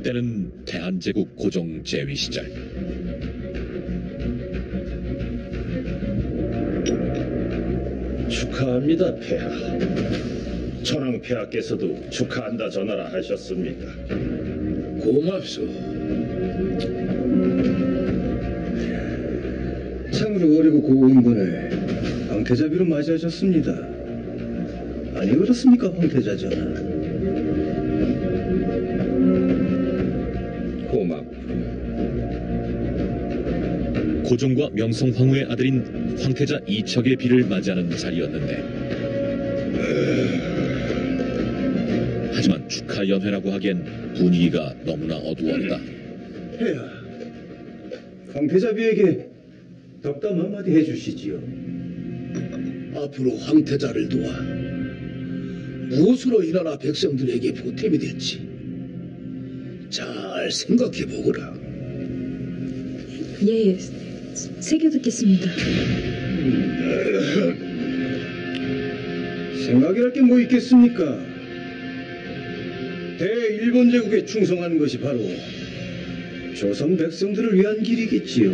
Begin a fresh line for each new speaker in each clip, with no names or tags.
때는 대한제국 고종 재위 시절.
축하합니다, 폐하. 천황 폐하께서도 축하한다 전하라 하셨습니다.
고맙소. 참으로 어리고 고운 분을 황태자비로 맞이하셨습니다. 아니 그렇습니까, 황태자 전하?
고맙군요.
고종과 명성황후의 아들인 황태자 이척의 비를 맞이하는 자리였는데, 하지만 축하 연회라고 하기엔 분위기가 너무나 어두웠다.
폐하, 황태자비에게 덕담 한마디 해주시지요.
앞으로 황태자를 도와 무엇으로 이 나라 백성들에게 보탬이 될지 잘 생각해 보거라.
예, 새겨 듣겠습니다.
생각이랄 게 뭐 있겠습니까? 대일본 제국에 충성하는 것이 바로 조선 백성들을 위한 길이겠지요.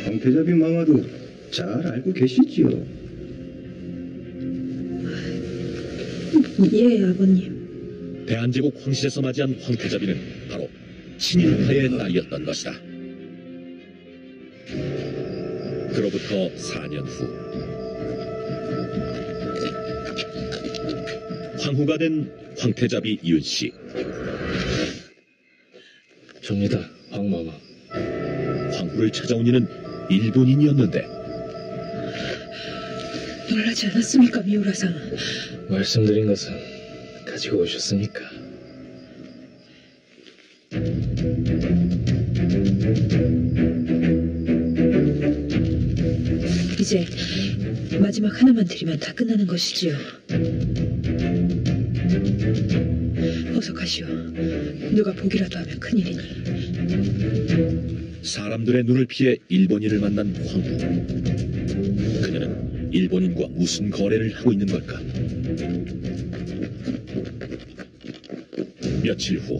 황태자비 마마도 잘 알고 계시지요.
예, 아버님.
대한제국 황실에서 맞이한 황태자비는 바로 친일파의 딸이었던 것이다. 그로부터 4년 후, 황후가 된 황태자비 이윤씨.
접니다, 황마마.
황후를 찾아온 이는 일본인이었는데,
놀라지 않았습니까, 미우라상?
말씀드린 것은 가지고 오셨습니까?
이제 마지막 하나만 드리면 다 끝나는 것이지요. 어서 가시오. 누가 보기라도 하면 큰일이니.
사람들의 눈을 피해 일본인을 만난 황후. 그녀는 일본인과 무슨 거래를 하고 있는 걸까? 며칠 후,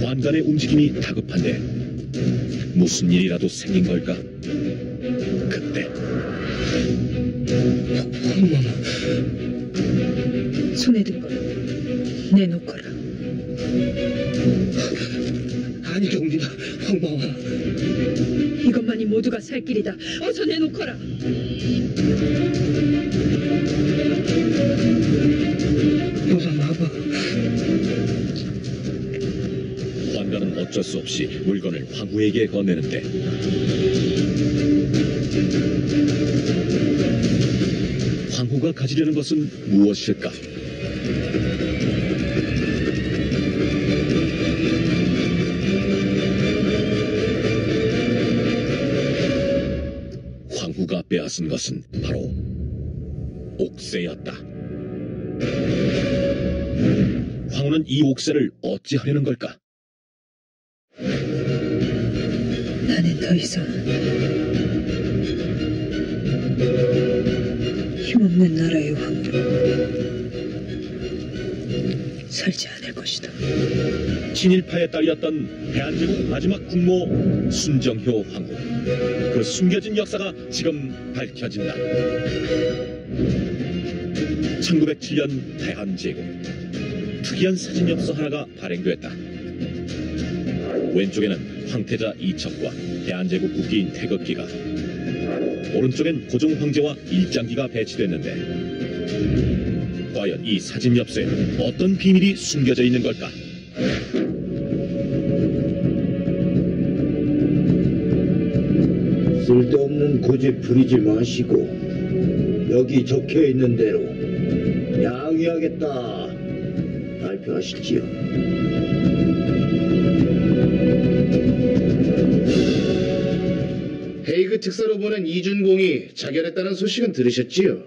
관간의 움직임이 다급한데 무슨 일이라도 생긴 걸까? 그때
손에 든 걸 내놓거라.
아니옵니다, 황마마.
이것만이 모두가 살 길이다. 어서 내놓거라.
황마마.
관간은 어쩔 수 없이 물건을 황후에게 건네는데, 황후가 가지려는 것은 무엇일까? 황후가 빼앗은 것은 바로 옥새였다. 황후는 이 옥새를 어찌하려는 걸까?
나는 더 이상 힘없는 나라의 왕으로 살지 않을 것이다.
친일파의 딸이었던 대한제국 마지막 국모 순정효 황후. 그 숨겨진 역사가 지금 밝혀진다. 1907년 대한제국. 특이한 사진엽서 하나가 발행됐다. 왼쪽에는 황태자 이척과 대한제국 국기인 태극기가, 오른쪽엔 고종 황제와 일장기가 배치됐는데, 과연 이 사진엽서에 어떤 비밀이 숨겨져 있는 걸까?
쓸데없는 고집 부리지 마시고 여기 적혀있는 대로 양해하겠다 발표하시지요.
헤이그 특사로 보낸 이준공이 자결했다는 소식은 들으셨지요?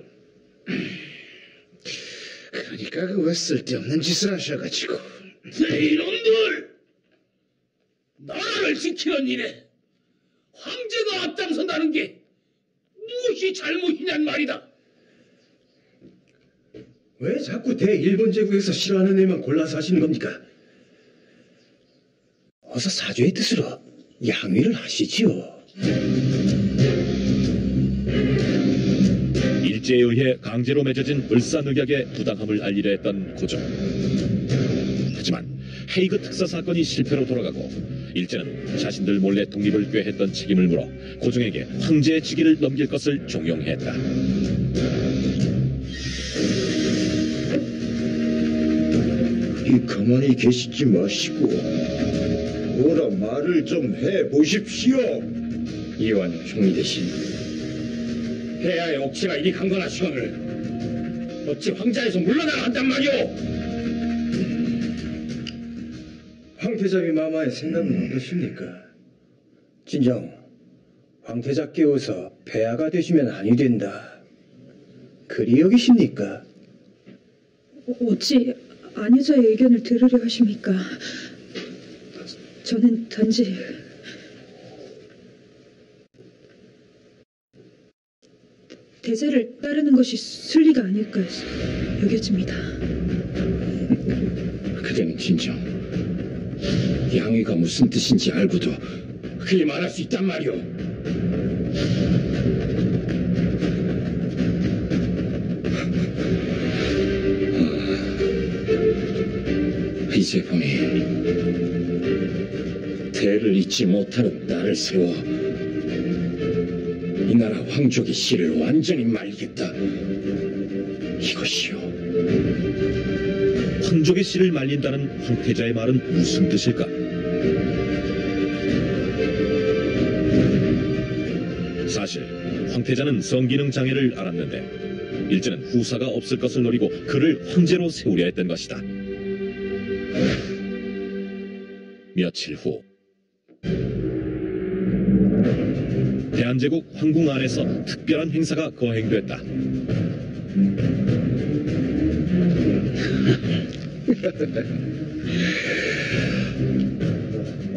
그러니까 왜 쓸데없는 짓을 하셔가지고.
이놈들! 나라를 지키는 일에 황제가 앞장선다는 게 무엇이 잘못이냔 말이다.
왜 자꾸 대일본 제국에서 싫어하는 애만 골라서 하시는 겁니까? 어서 사주의 뜻으로 양위를 하시지요.
일제에 의해 강제로 맺어진 을사늑약의 부당함을 알리려 했던 고종. 하지만 헤이그 특사 사건이 실패로 돌아가고 일제는 자신들 몰래 독립을 꾀했던 책임을 물어 고종에게 황제의 직위를 넘길 것을 종용했다.
이 가만히 계시지 마시고 뭐라 말을 좀 해보십시오.
이완 총리 대신 폐하의 억지가 이리 강건하시거늘 어찌 황자에서 물러나야 한단 말이오.
황태자비 마마의 생각은 어떠십니까? 진정 황태자 깨워서 폐하가 되시면 아니 된다. 그리 여기십니까?
어찌 아녀자의 의견을 들으려 하십니까? 저는 단지 대제를 따르는 것이 순리가 아닐까 여겨집니다.
그대는 진정 양위가 무슨 뜻인지 알고도 그리 말할 수 있단 말이오. 이제 보니 대를 잊지 못하는 나를 세워 이 나라 황족의 씨를 완전히 말리겠다. 이것이요.
황족의 씨를 말린다는 황태자의 말은 무슨 뜻일까? 사실 황태자는 성기능 장애를 앓았는데 일제는 후사가 없을 것을 노리고 그를 황제로 세우려 했던 것이다. 며칠 후 대한제국 황궁 안에서 특별한 행사가 거행됐다.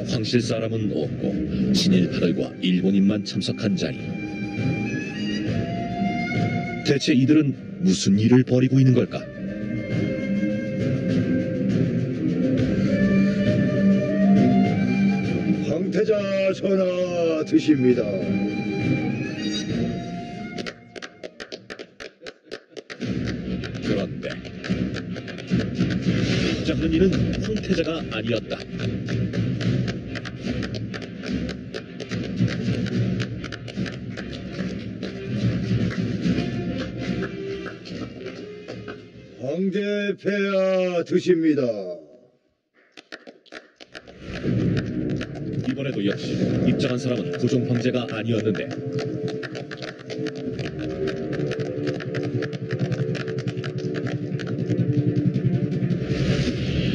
황실 사람은 없고 친일파들과 일본인만 참석한 자리. 대체 이들은 무슨 일을 벌이고 있는 걸까?
황태자 전하 드십니다.
그런데 잡는 이는 황태자가 아니었다.
황제 폐하 드십니다.
이번에도 역시 입장한 사람은 고종 황제가 아니었는데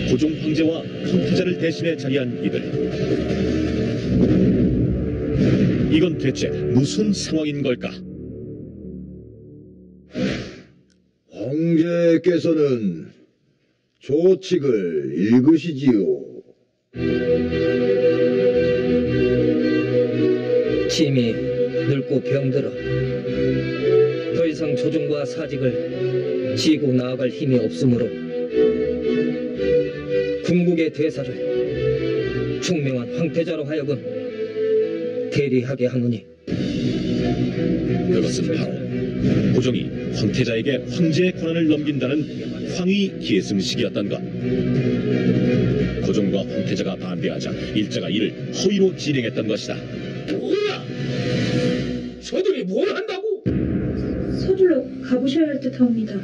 고종 황제와 황태자를 대신해 자리한 이들. 이건 대체 무슨 상황인 걸까?
황제께서는 조칙을 읽으시지요.
침이 늙고 병들어 더 이상 조종과 사직을 지고 나아갈 힘이 없으므로 궁극의 대사를 총명한 황태자로 하여금 대리하게 하노니
그것은 바로 고종이 황태자에게 황제의 권한을 넘긴다는 황위 계승식이었던 것. 고종과 황태자가 반대하자 일제가 이를 허위로 진행했던 것이다.
뭐야? 저들이 뭘 한다고?
서둘러 가보셔야 할 듯하옵니다.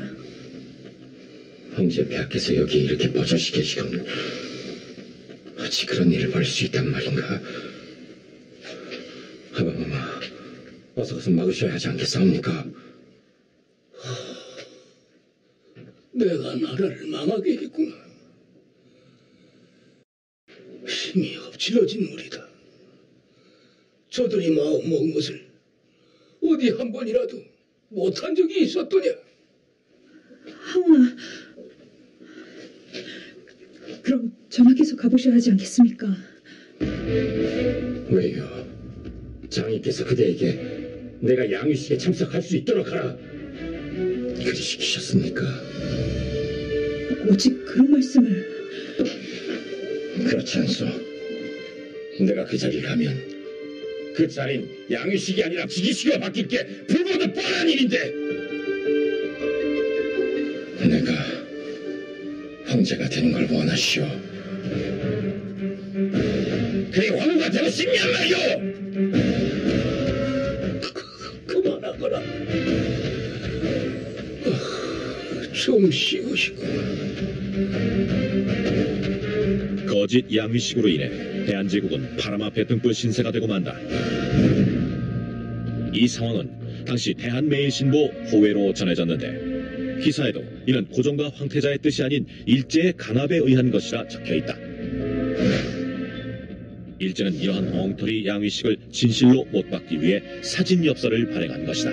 황제 폐하께서 여기 이렇게 버젓이 계시건 어찌 그런 일을 벌일 수 있단 말인가? 하바마마, 어서 가서 막으셔야 하지 않겠사옵니까? 내가 나라를 망하게 했구나. 힘이 엎질러진 물이다. 저들이 마음 먹은 것을 어디 한 번이라도 못한 적이 있었더냐?
하오나 가보셔야 하지 않겠습니까?
왜요? 장인께서 그대에게 내가 양유식에 참석할 수 있도록 하라 그리 시키셨습니까?
오직 그런 말씀을.
그렇지 않소. 내가 그 자리를 가면 그 자리는 양유식이 아니라 지기식으로 바뀔 게 불보듯 뻔한 일인데 내가 황제가 되는 걸 원하시오. 그래 왕후가 되고 싶냔 말이오. 그만하거라. 좀 쉬고 싶구나.
거짓 양위식으로 인해 대한제국은 파라마 배등불 신세가 되고 만다. 이 상황은 당시 대한매일신보 호외로 전해졌는데 기사에도 이는 고종과 황태자의 뜻이 아닌 일제의 강압에 의한 것이라 적혀있다. 일제는 이러한 엉터리 양위식을 진실로 못 받기 위해 사진엽서를 발행한 것이다.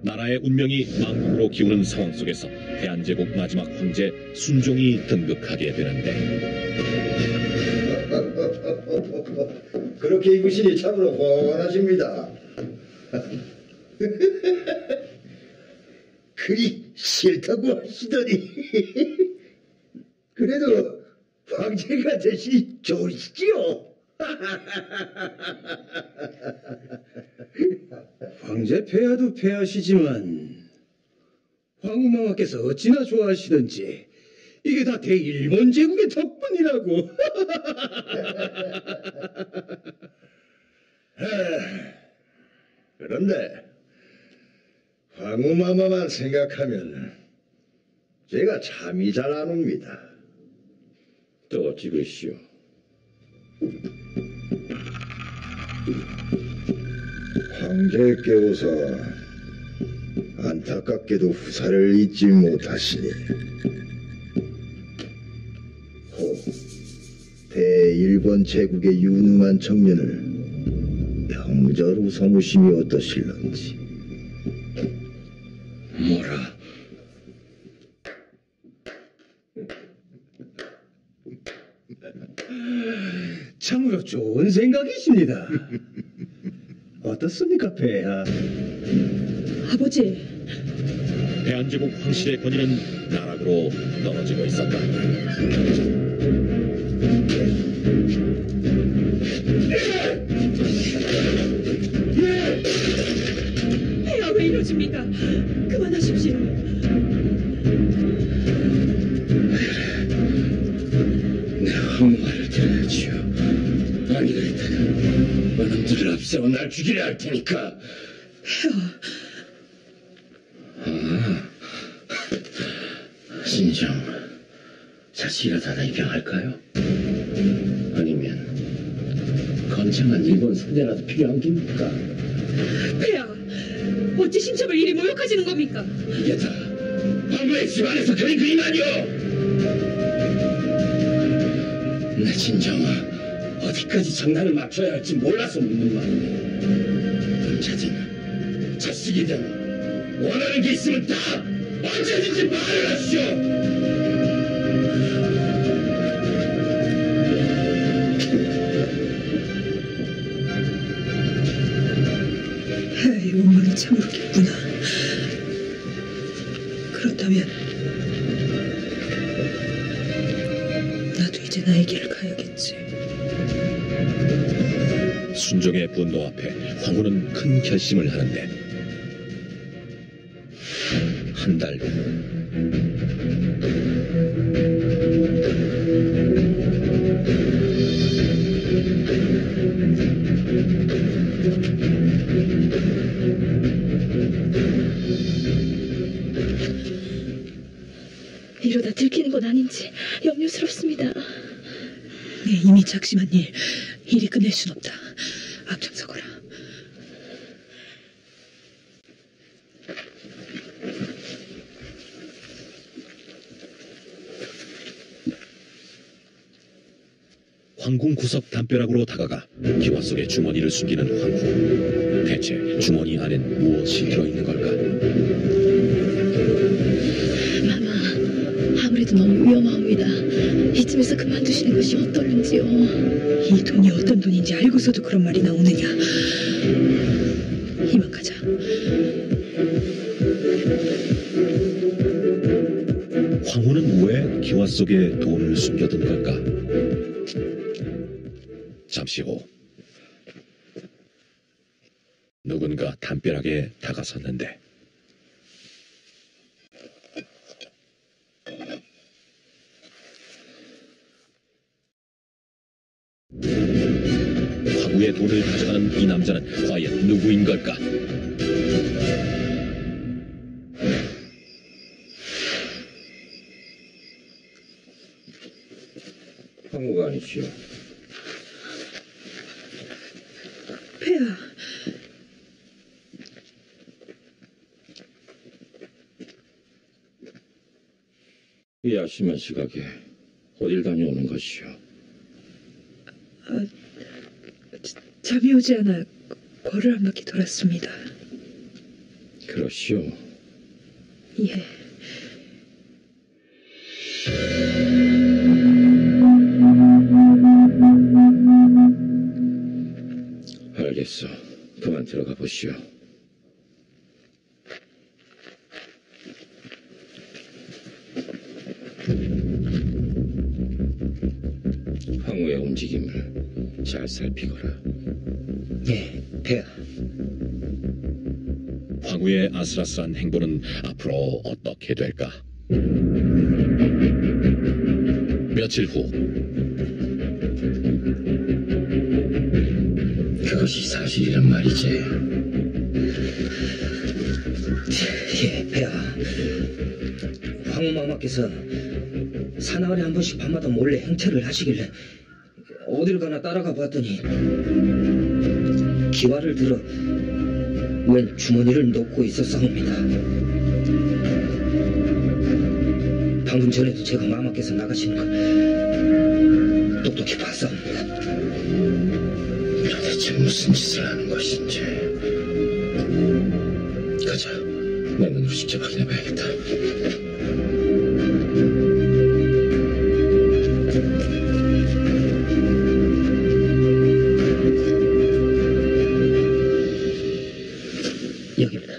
나라의 운명이 망국으로 기우는 상황 속에서 대한제국 마지막 황제 순종이 등극하게 되는데
그렇게 입으시니 참으로 훤하십니다. 그리 싫다고 하시더니 그래도 황제가 되시니 좋으시지요.
황제 폐하도 폐하시지만 황후마마께서 어찌나 좋아하시던지 이게 다 대일본 제국의 덕분이라고.
그런데 황후마마만 생각하면 제가 잠이 잘 안 옵니다.
또 찍으시오.
황제께서 안타깝게도 후사를 잊지 못하시니 혹 대일본 제국의 유능한 청년을 병자로 삼으심이 어떠실런지.
뭐라?
참으로 좋은 생각이십니다. 어떻습니까, 폐하?
아버지,
대한제국 황실의 권위는 나락으로 떨어지고 있었다.
폐하 왜 이러십니까? 그만하십시오.
내 황후말을 들어야지요. 아니 그랬다가 너놈들을 앞세워 날 죽이려 할 테니까. 신정 자식이라도 하나 입양할까요? 아니면 건창한 일본 상대라도 필요한 겁니까?
폐하, 어찌 신첩을 이리 모욕하시는 겁니까?
이게 다 황후의 집안에서 그린 그림 아니오! 내 진정아 어디까지 장난을 맞춰야 할지 몰라서 묻는 말이네. 남자든 자식이든 원하는 게 있으면 다 언제든지 말을 하시오.
폐하의 원망이 참으로 깊구나. 그렇다면 나도 이제 나의 길을 가야겠지.
순종의 분노 앞에 황후는 큰 결심을 하는데 한 달 후
이러다 들키는 건 아닌지 염려스럽습니다.
네, 이미 작심한 일 이리 끝낼 순 없다. 앞장서거라.
황궁 구석 담벼락으로 다가가 기와 속에 주머니를 숨기는 황후. 대체 주머니 안엔 무엇이 들어있는 걸까?
마마, 아무래도 너무 위험합니다. 이쯤에서 그만두시는 것이 어떨는지요.
이 돈이 어떤 돈인지 알고서도 그런 말이 나오느냐. 이만 가자.
황후는 왜 기와 속에 돈을 숨겨둔 걸까? 잠시 후 누군가 담벼락에 다가섰는데 황후의 돈을 가져가는 이 남자는 과연 누구인 걸까?
황후가 아니시오.
폐하.
이 아심한 시각에 어딜 다녀오는 것이오?
잠이 오지 않아 거를 한 바퀴 돌았습니다.
그러시오.
예.
알겠어. 그만 들어가 보시오. 황후의 움직임을 잘 살피거라.
예, 폐하.
황후의 아슬아슬한 행보는 앞으로 어떻게 될까? 며칠 후
그것이 사실이란 말이지.
예, 폐하. 황후마마께서 사나흘에 한 번씩 밤마다 몰래 행차를 하시길래 어딜 가나 따라가 봤더니 기와를 들어 웬 주머니를 놓고 있었사옵니다. 방금 전에도 제가 마마께서 나가시는 걸 똑똑히 봤사옵니다.
도대체 무슨 짓을 하는 것인지. 가자. 내 눈으로 직접 확인해봐야겠다.
여기입니다.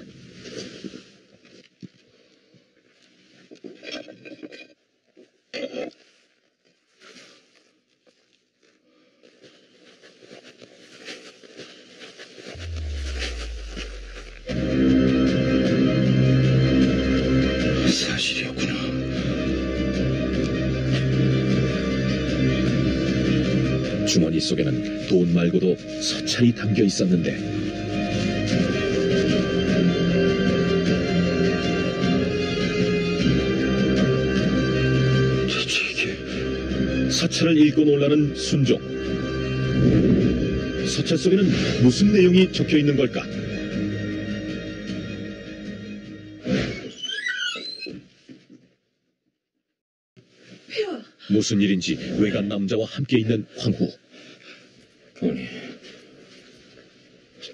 사실이었구나.
주머니 속에는 돈 말고도 서찰이 담겨 있었는데
대체 이게
서찰을 읽고 놀라는 순종. 서찰 속에는 무슨 내용이 적혀 있는 걸까?
폐하.
무슨 일인지 외간 남자와 함께 있는 황후.
아니,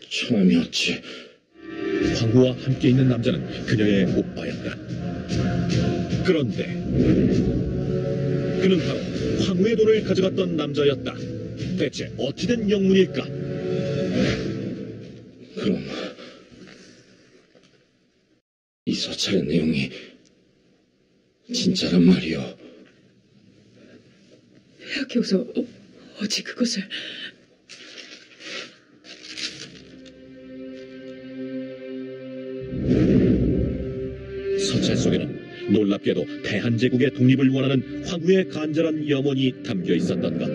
처남이 어찌
황후와 함께 있는 남자는 그녀의 오빠였다. 그런데 그는 바로 황후의 돈을 가져갔던 남자였다. 대체 어찌된 영문일까?
그럼 이 서찰의 내용이 진짜란 말이오.
폐하께서 어찌 그것을...
서찰 속에는 놀랍게도 대한제국의 독립을 원하는 황후의 간절한 염원이 담겨 있었던가.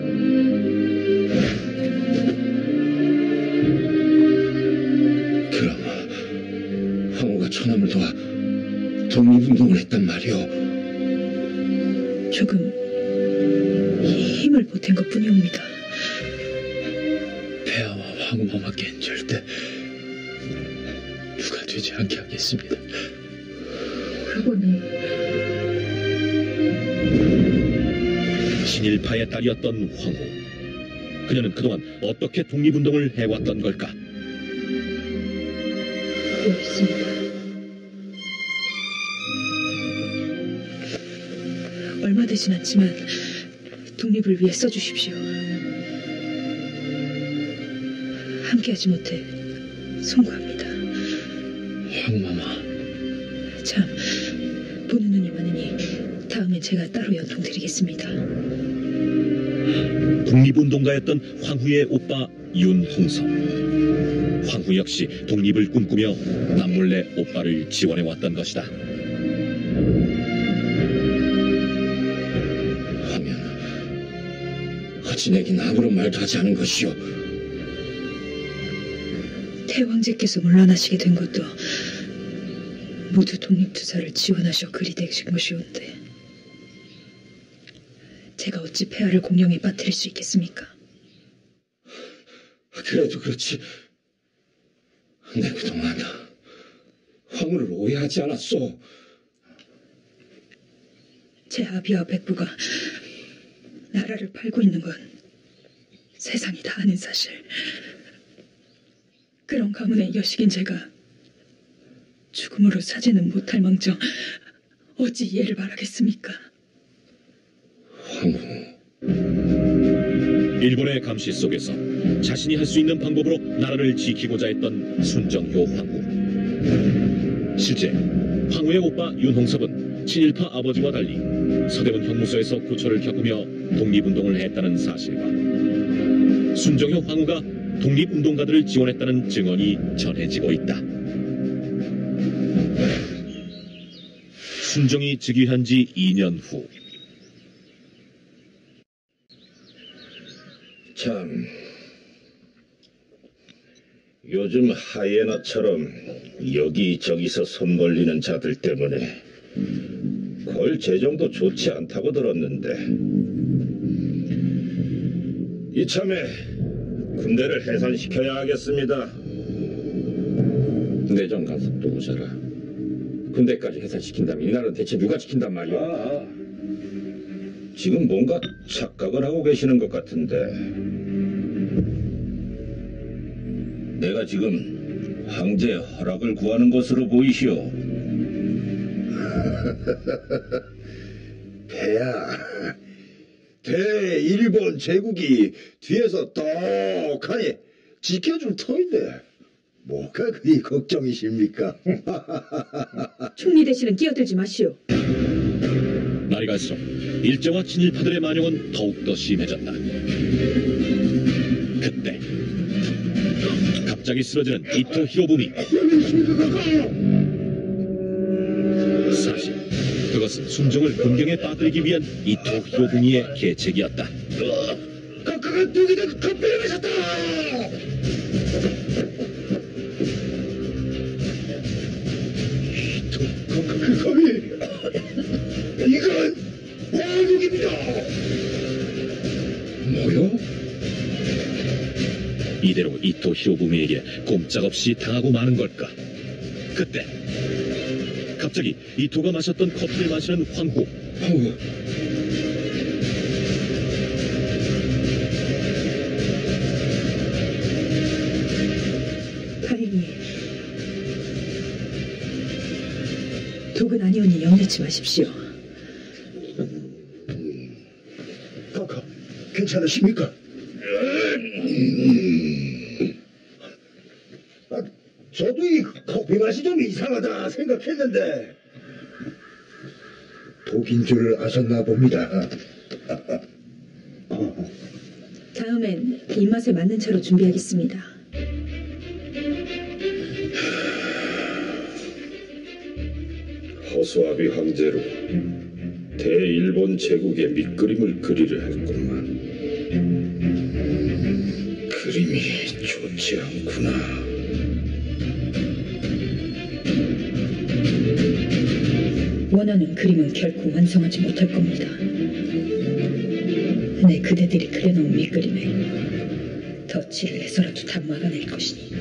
그럼 황후가 처남을 도와 독립운동을 했단 말이오.
조금 힘을 보탠 것뿐이옵니다.
폐하와 황후마마께는 절대 누가 되지 않게 하겠습니다.
그러고는
친일파의 딸이었던 황후. 그녀는 그동안 어떻게 독립운동을 해왔던 걸까?
그렇습니다. 얼마 되진 않지만 독립을 위해 써주십시오. 함께하지 못해 송구합니다.
황마마,
참, 보는 눈이 많으니 다음엔 제가 따로 연통드리겠습니다.
독립운동가였던 황후의 오빠 윤홍섭. 황후 역시 독립을 꿈꾸며 남몰래 오빠를 지원해왔던 것이다.
하면 어찌 내긴 아무런 말도 하지 않은 것이오.
태왕제께서 물러나시게 된 것도 모두 독립투사를 지원하셔 그리 되신 것이온데 제가 어찌 폐하를 공경에 빠뜨릴 수 있겠습니까?
그래도 그렇지. 내 그동안 황후를 오해하지 않았소.
제 아비와 백부가 나라를 팔고 있는 건 세상이 다 아는 사실. 그런 가문의 여식인 제가 죽음으로 사지는 못할 망정 어찌 이해를 바라겠습니까?
황후.
일본의 감시 속에서 자신이 할 수 있는 방법으로 나라를 지키고자 했던 순정효 황후. 실제 황후의 오빠 윤홍섭은 친일파 아버지와 달리 서대문 형무소에서 고초를 겪으며 독립운동을 했다는 사실과 순정효 황후가 독립운동가들을 지원했다는 증언이 전해지고 있다. 순정이 즉위한 지 2년 후
참, 요즘 하이에나처럼 여기저기서 손 벌리는 자들 때문에 걸 재정도 좋지 않다고 들었는데 이참에 군대를 해산시켜야 하겠습니다.
내정 간섭도 모자라. 군대까지 해산시킨다면 이 나라는 대체 누가 지킨단 말이오?
지금 뭔가 착각을 하고 계시는 것 같은데 내가 지금 황제의 허락을 구하는 것으로 보이시오. 폐하, 대일본 제국이 뒤에서 떡하니 지켜줄 터인데 뭐가 그리 걱정이십니까?
총리 대신은 끼어들지 마시오.
날이 갈수록 일제와 친일파들의 만용은 더욱더 심해졌다. 그때 갑자기 쓰러지는 이토 히로부미. 사실 그것은 순정을 군경에 빠뜨리기 위한 이토 히로부미의 계책이었다.
각각은 독이든 겁배를 마셨다! 그 검이 이건 왕국입니다.
뭐요?
이대로 이토 히로부미에게 꼼짝없이 당하고 마는 걸까? 그때 갑자기 이토가 마셨던 커피를 마시는 황후.
황후.
다행히 독은 아니오니 염려치 마십시오.
카카, 괜찮으십니까? 저도 이 커피 맛이 좀 이상하다 생각했는데 독인 줄 아셨나 봅니다.
다음엔 입맛에 맞는 차로 준비하겠습니다.
허수아비 황제로 대일본 제국의 밑그림을 그리려 했구만. 그림이 좋지 않구나.
원하는 그림은 결코 완성하지 못할 겁니다. 내 그대들이 그려놓은 밑그림에 덧칠을 해서라도 다 막아낼 것이니.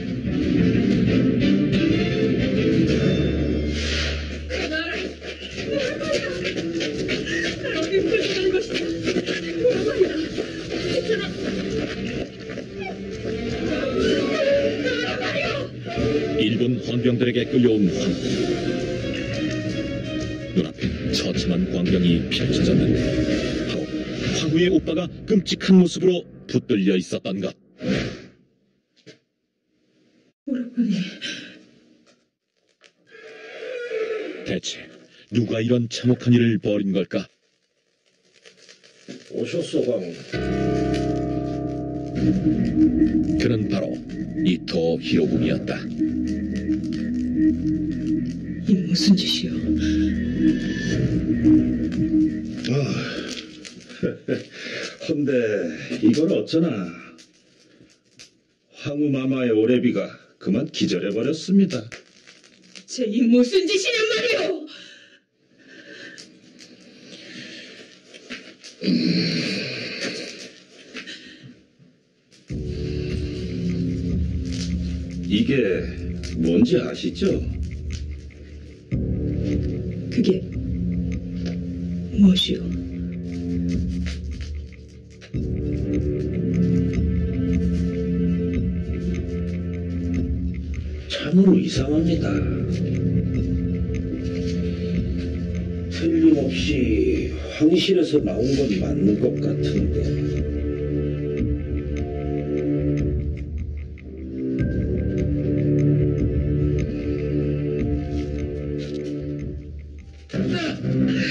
일본 헌병들에게 끌려온 황후. 눈앞에 처참한 광경이 펼쳐졌는데 바로 황후의 오빠가 끔찍한 모습으로 붙들려 있었던 것.
오라버니,
대체 누가 이런 참혹한 일을 벌인 걸까?
오셨소, 황후.
그는 바로 이토 히로부미였다.
이 무슨 짓이오?
헌데 이걸 어쩌나. 황후 마마의 오래비가 그만 기절해버렸습니다.
제 이 무슨 짓이냔 말이오!
이게 뭔지 아시죠?
그게 무엇이오?
참으로 이상합니다. 틀림없이 황실에서 나온 건 맞는 것 같은데.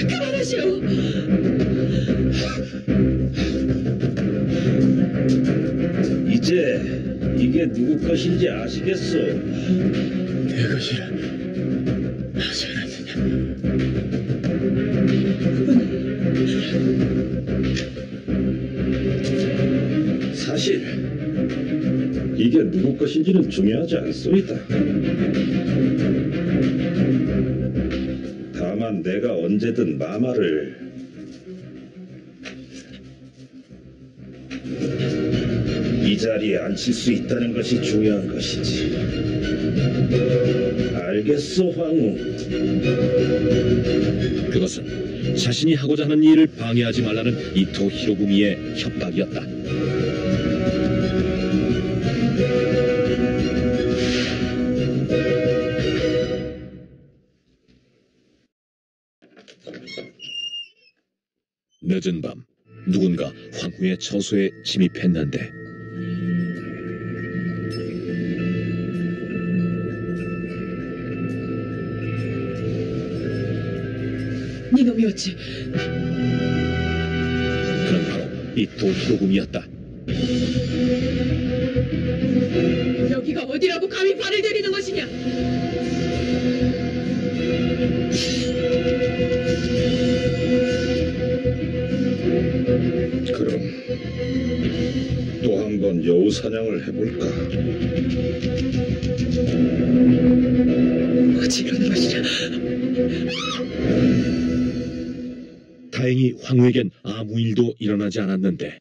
그만하시오!
이제 이게 누구 것인지 아시겠소?
내 것이라 하지 않았느냐?
사실 이게 누구 것인지는 중요하지 않소이다. 다만 내가 언제든 마마를 이 자리에 앉힐 수 있다는 것이 중요한 것이지. 알겠소, 황후.
그것은 자신이 하고자 하는 일을 방해하지 말라는 이토 히로부미의 협박이었다. 늦은 밤 누군가 황후의 처소에 침입했는데
니놈이었지.
그는 바로 이토 히로부미였다.
여기가 어디라고 감히 발을 들이는 것이냐?
그럼 또 한 번 여우 사냥을 해볼까?
어찌 이러는 것이냐?
다행히 황후에겐 아무 일도 일어나지 않았는데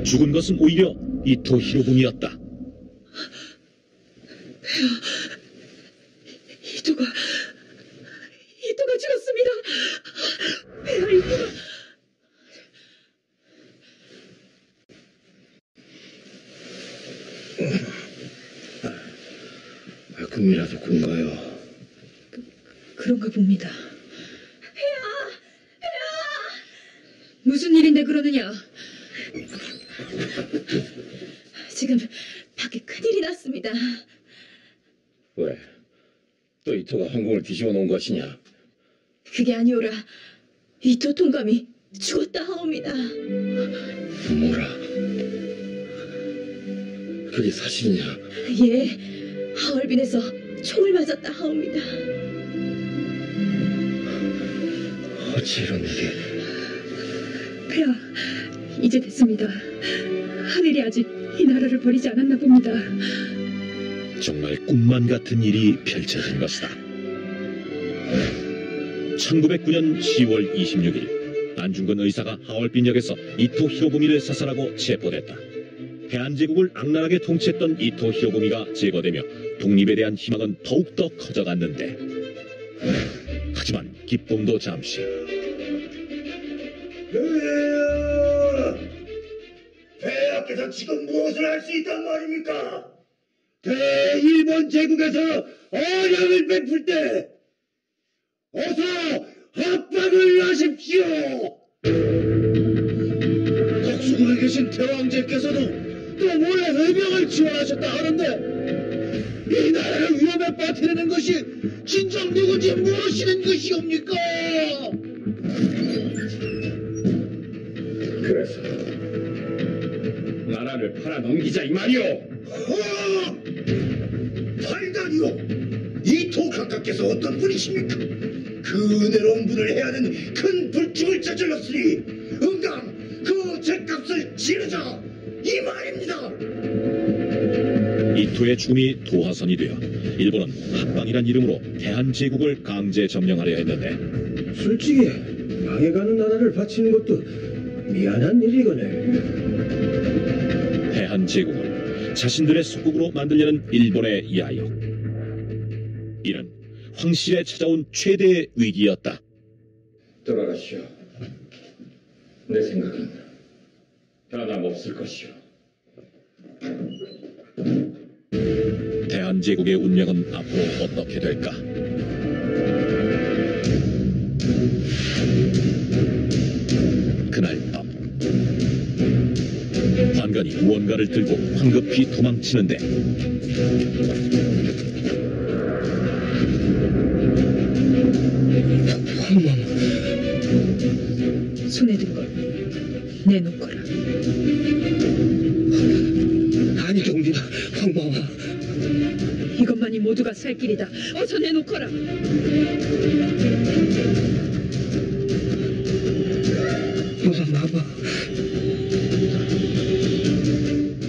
죽은 것은 오히려 이토 히로부미였다.
이토가 죽었습니다. 폐하 이토가.
꿈이라도 꾼가요?
그런가 봅니다. 폐하! 무슨 일인데 그러느냐?
지금 밖에 큰일이 났습니다.
왜? 또 이토가 황궁을 뒤집어 놓은 것이냐?
그게 아니오라. 이토 통감이 죽었다 하옵니다.
뭐라? 그게 사실이냐?
예, 하얼빈에서 총을 맞았다 하옵니다.
어찌 이런 일이?
폐하, 이제 됐습니다. 하늘이 아직 이 나라를 버리지 않았나 봅니다.
정말 꿈만 같은 일이 펼쳐진 것이다. 1909년 10월 26일 안중근 의사가 하얼빈역에서 이토 히로부미를 사살하고 체포됐다. 해안제국을 악랄하게 통치했던 이토 히로부미가 제거되며 독립에 대한 희망은 더욱더 커져갔는데 하지만 기쁨도 잠시.
폐하께서 지금 무엇을 할 수 있단 말입니까? 대일본 제국에서 어려움을 베풀 때 어서
합방을 하십시오. 독수궁에 계신 태왕제께서도 또 몰래 해병을 지원하셨다 하는데 이 나라를 위험에 빠뜨리는 것이 진정 누구지 모르시는 것이옵니까?
그래서 나라를 팔아 넘기자 이 말이오.
팔다니요. 이 토각가께서 어떤 분이십니까? 그 은혜로운 분을 해야 하는 큰 불중을 저질렀으니 응당 그 죄값을 치르자 이 말입니다.
이토의 죽음이 도화선이 되어 일본은 합방이란 이름으로 대한제국을 강제 점령하려 했는데
솔직히 망해가는 나라를 바치는 것도 미안한 일이거네.
대한제국을 자신들의 속국으로 만들려는 일본의 야욕. 이는 황실에 찾아온 최대의 위기였다.
돌아가시오. 내 생각은 변함없을 것이오.
대한제국의 운명은 앞으로 어떻게 될까? 그날 밤 환관이 무언가를 들고 황급히 도망치는데
손에 든 걸 내놓거라.
아니 경비다 황마마.
이것만이 모두가 살 길이다. 어서 내놓거라.
마마.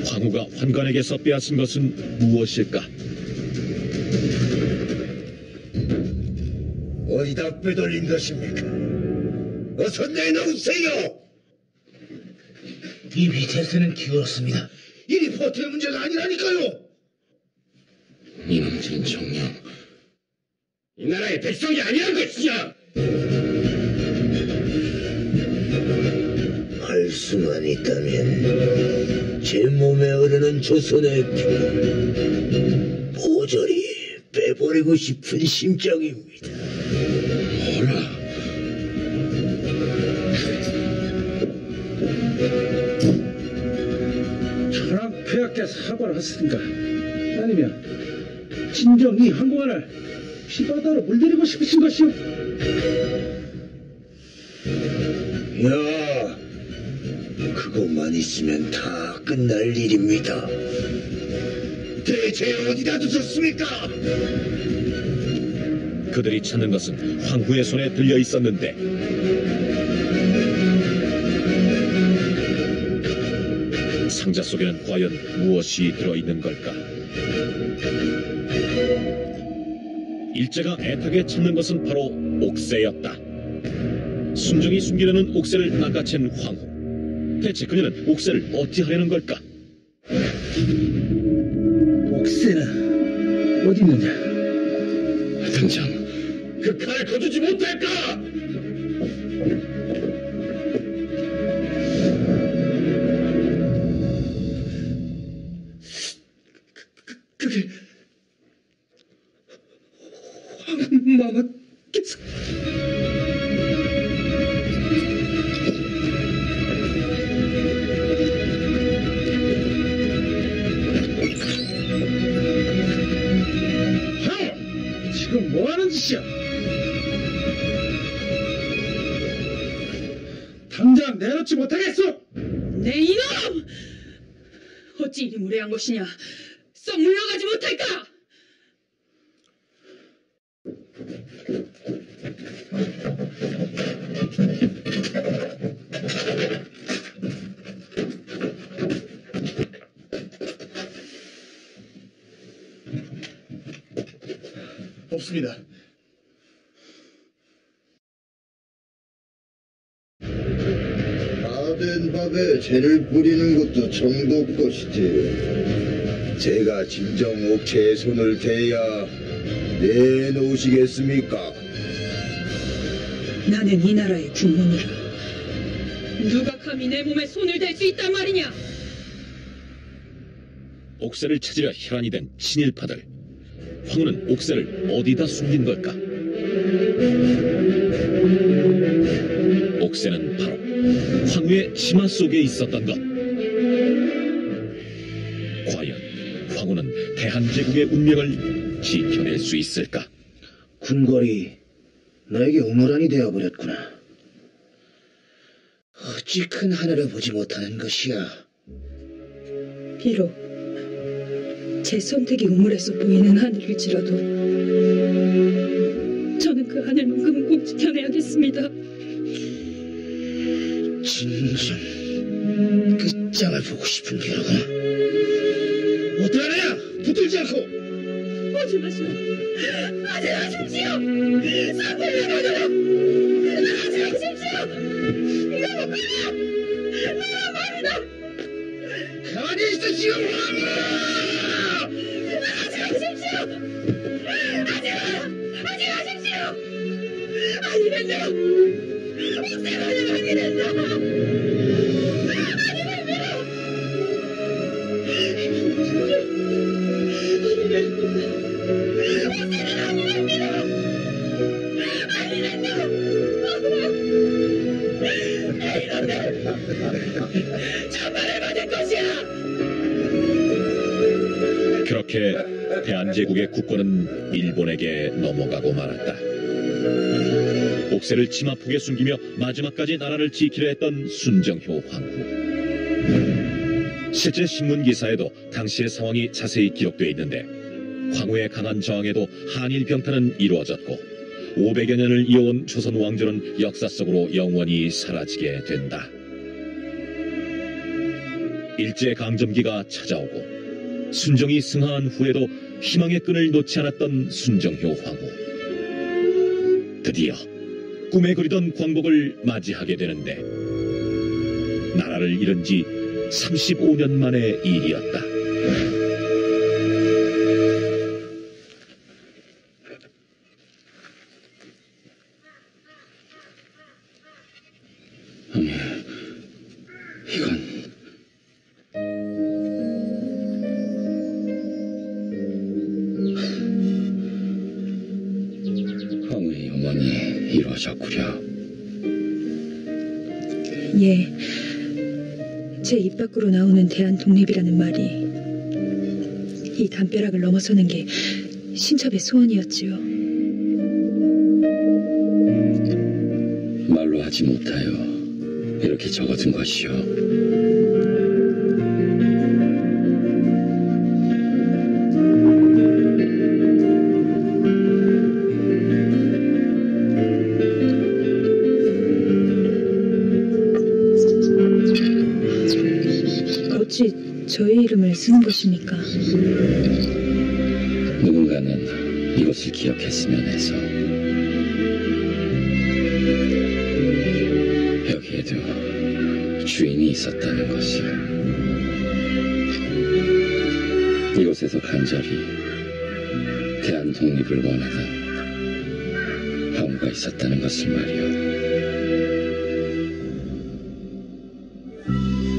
황후가 환관에게서 빼앗은 것은 무엇일까?
어디다 빼돌린 것입니까? 어서 내놓으세요.
이 밑에서는 기울었습니다.
이 포트의 문제가 아니라니까요.
이놈들은 정녕 이 나라의 백성이 아니란 것이냐?
할 수만 있다면 제 몸에 흐르는 조선의 피 모조리 빼버리고 싶은 심정입니다.
뭐라?
천황 폐하께 사과를 하시든가 아니면 진정 이 항공하를 피바다로 물들이고 싶으신 것이오.
야, 그것만 있으면 다 끝날 일입니다. 대체 어디다 두셨습니까?
그들이 찾는 것은 황후의 손에 들려 있었는데 상자 속에는 과연 무엇이 들어있는 걸까? 일제가 애타게 찾는 것은 바로 옥새였다. 순정이 숨기려는 옥새를 낚아챈 황후. 대체 그녀는 옥새를 어찌하려는 걸까?
옥새는 어디 있느냐?
당장 그 칼을 거두지 못할까?
그게 황마마께서
지금 뭐하는 짓이야? 당장 내놓지 못하겠어!
내 이놈! 어찌 이리 무례한 것이냐? 썩 물러가지 못할까?
없습니다.
다 된 밥에 재를 뿌리는 것도 정도 것이지. 제가 진정 옥체에 손을 대야 내놓으시겠습니까?
나는 이 나라의 국문이라. 누가 감히 내 몸에 손을 댈 수 있단 말이냐?
옥새를 찾으려 혈안이 된 친일파들. 황후는 옥새를 어디다 숨긴 걸까? 옥새는 바로 황후의 치마 속에 있었던 것. 과연 황후는 대한제국의 운명을 지켜낼 수 있을까?
궁궐이 나에게 우물안이 되어버렸구나. 어찌 큰 하늘을 보지 못하는 것이야.
비록 제 선택이 우물에서 보이는 하늘일지라도 저는 그 하늘만큼은 꼭 지켜내야겠습니다.
진정 끝장을 보고 싶은 게로구나. 어떡하냐? 붙들지 않고.
오지 마시오. 하지 마십시오. 선택을 가져라. 하지 마십시오. 너무 말이다.
가만히 있으시오.
하지 마십시오. 하지 마십시오. 아니면요. 옥새만은 아니면요. 천만을 받을 것이야.
그렇게 대한제국의 국권은 일본에게 넘어가고 말았다. 옥새를 치마폭에 숨기며 마지막까지 나라를 지키려 했던 순정효 황후. 실제 신문 기사에도 당시의 상황이 자세히 기록되어 있는데 황후의 강한 저항에도 한일 병탄은 이루어졌고 500여 년을 이어온 조선 왕조는 역사 속으로 영원히 사라지게 된다. 일제강점기가 찾아오고 순정이 승하한 후에도 희망의 끈을 놓지 않았던 순정효 황후. 드디어 꿈에 그리던 광복을 맞이하게 되는데 나라를 잃은 지 35년 만의 일이었다.
아니, 이건 황후의 염원이 이루어졌구려.
예, 제 입 밖으로 나오는 대한 독립이라는 말이 이 담벼락을 넘어서는 게 신첩의 소원이었지요.
말로 하지 못하여 이렇게 적어둔 것이요.
어찌 저의 이름을 쓰는 것입니까?
누군가는 이것을 기억했으면 해서. 여기에도 주인이 있었다는 것을. 이곳에서 간절히 대한 독립을 원하던 황후가 있었다는 것을 말이오.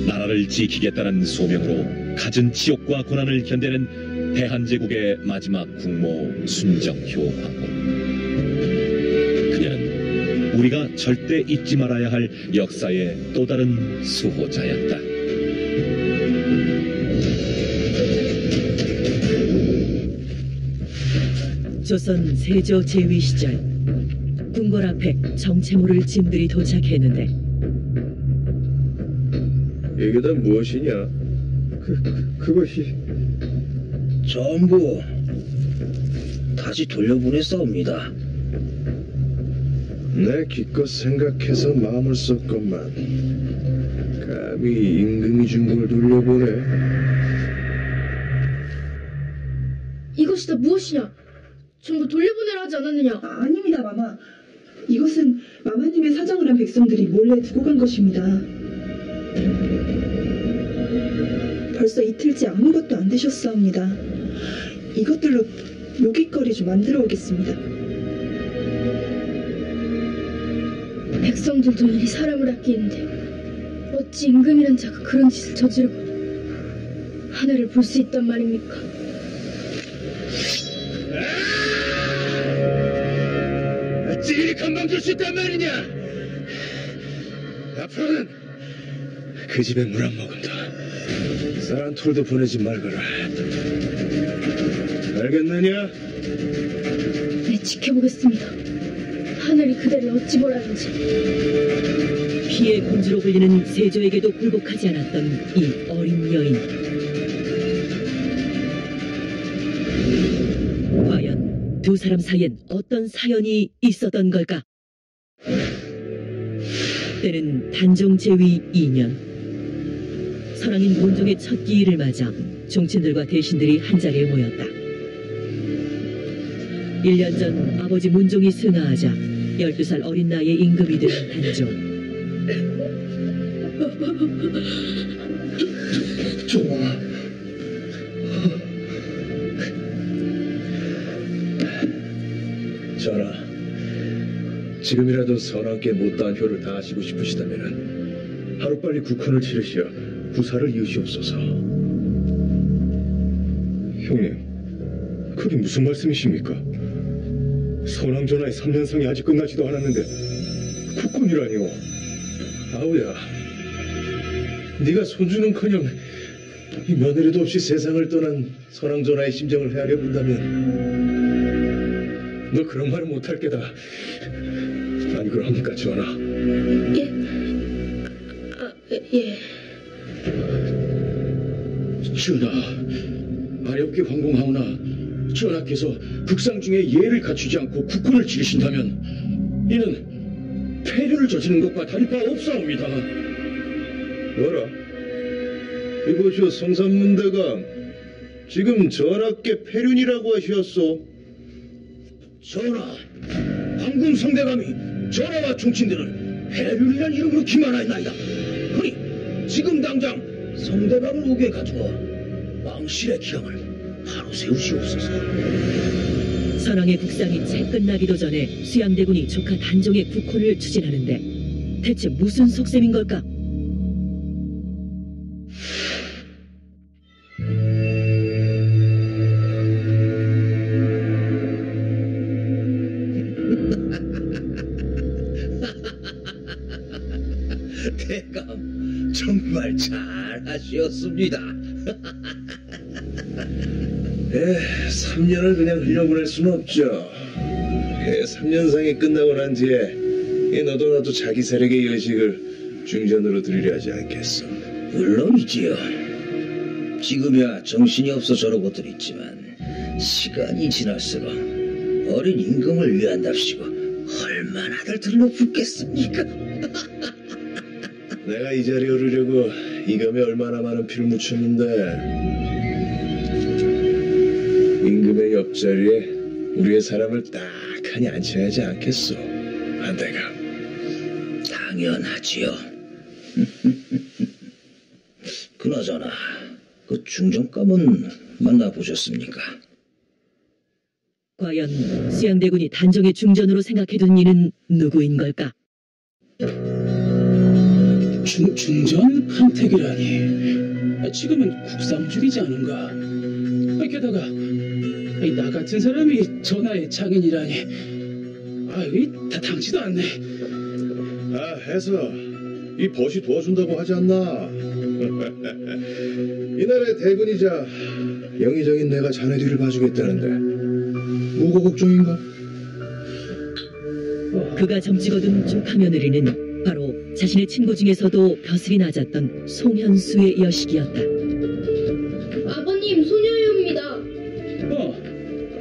나라를 지키겠다는 소명으로 갖은 지옥과 고난을 견뎌낸 대한제국의 마지막 국모 순정효 황후. 그녀는 우리가 절대 잊지 말아야 할 역사의 또 다른 수호자였다.
조선 세조 제위 시절 궁궐 앞에 정체모를 짐들이 도착했는데
이게 다 무엇이냐?
그것이 전부 다시 돌려보냈사옵니다.
내 기껏 생각해서 마음을 썼건만 감히 임금이 준 걸 돌려보내.
이것이 다 무엇이냐? 전부 돌려보내라 하지 않았느냐?
아닙니다, 마마. 이것은 마마님의 사정을 한 백성들이 몰래 두고 간 것입니다. 벌써 이틀째 아무것도 안 드셨사옵니다. 이것들로 요깃거리 좀 만들어 오겠습니다.
백성들도 이리 사람을 아끼는데 어찌 임금이란 자가 그런 짓을 저지르고 하늘을 볼 수 있단 말입니까?
어찌 이리 금방 줄 수 있단 말이냐? 앞으로는 그 집에 물 한 모금 더 사란톨도 보내지 말거라. 알겠느냐?
네, 지켜보겠습니다. 하늘이 그대를 어찌 보라는지.
피의 공주로 불리는 세조에게도 굴복하지 않았던 이 어린 여인. 과연 두 사람 사이엔 어떤 사연이 있었던 걸까? 때는 단종 제위 2년. 선왕인 문종의 첫 기일을 맞아 종친들과 대신들이 한자리에 모였다. 1년 전 아버지 문종이 승하하자 12살 어린 나이에 임금이 된 단종.
종아, 전하, 지금이라도 선왕께 못다한 효를 다하시고 싶으시다면 하루빨리 국헌을 치르시어 구사를 이으시옵소서. 형님, 그게 무슨 말씀이십니까? 선왕 전하의 3년상이 아직 끝나지도 않았는데 국헌이라니요. 아우야, 네가 손주는커녕 이 며느리도 없이 세상을 떠난 선왕 전하의 심정을 헤아려 본다면 너 그런 말은 못할 게다. 아니 그럽니까 전하?
예.
전하, 아렵게 황공하오나 전하께서 국상 중에 예를 갖추지 않고 국헌을 지으신다면 이는 폐륜을 저지른 것과 다를 바 없사옵니다. 뭐라? 이보시오 성산문대감, 지금 전하께 폐륜이라고 하시었소. 전하, 황금 성대감이 전하와 종친들을 폐륜이란 이름으로 기만하였나이다. 그니 지금 당장 성대감을 오게 가두어 왕실의 기강을 바로 세우시옵소서.
선왕의 국상이 채 끝나기도 전에 수양대군이 조카 단종의 국헌을 추진하는데 대체 무슨 속셈인 걸까?
대감, 정말 잘하셨습니다. 3년을 그냥 흘려보낼 수는 없죠. 3년상이 끝나고 난 뒤에 너도 나도 자기 세력의 여식을 중전으로 드리려 하지 않겠어.
물론이지요. 지금이야 정신이 없어 저러고 들있지만 시간이 지날수록 어린 임금을 위한답시고 얼마나들 들러붙겠습니까?
내가 이 자리에 오르려고 이감에 얼마나 많은 피를 묻혔는데 임금의 옆자리에 우리의 사람을 딱하니 앉혀야 하지 않겠소, 안대감.
당연하지요. 그나저나 그 중정감은 만나보셨습니까?
과연 수양대군이 단종의 중전으로 생각해둔 이는 누구인 걸까?
중전 한택이라니. 지금은 국상중이지 않은가. 게다가 나 같은 사람이 전하의 장인이라니. 다 당치도 않네.
해서 이 벗이 도와준다고 하지 않나? 이 나라의 대군이자 영의정인 내가 자네 뒤를 봐주겠다는데 뭐가 걱정인가?
그가 점찍어둔 조카 며느리는 바로 자신의 친구 중에서도 벼슬이 낮았던 송현수의 여식이었다.
아버님, 소녀유입니다.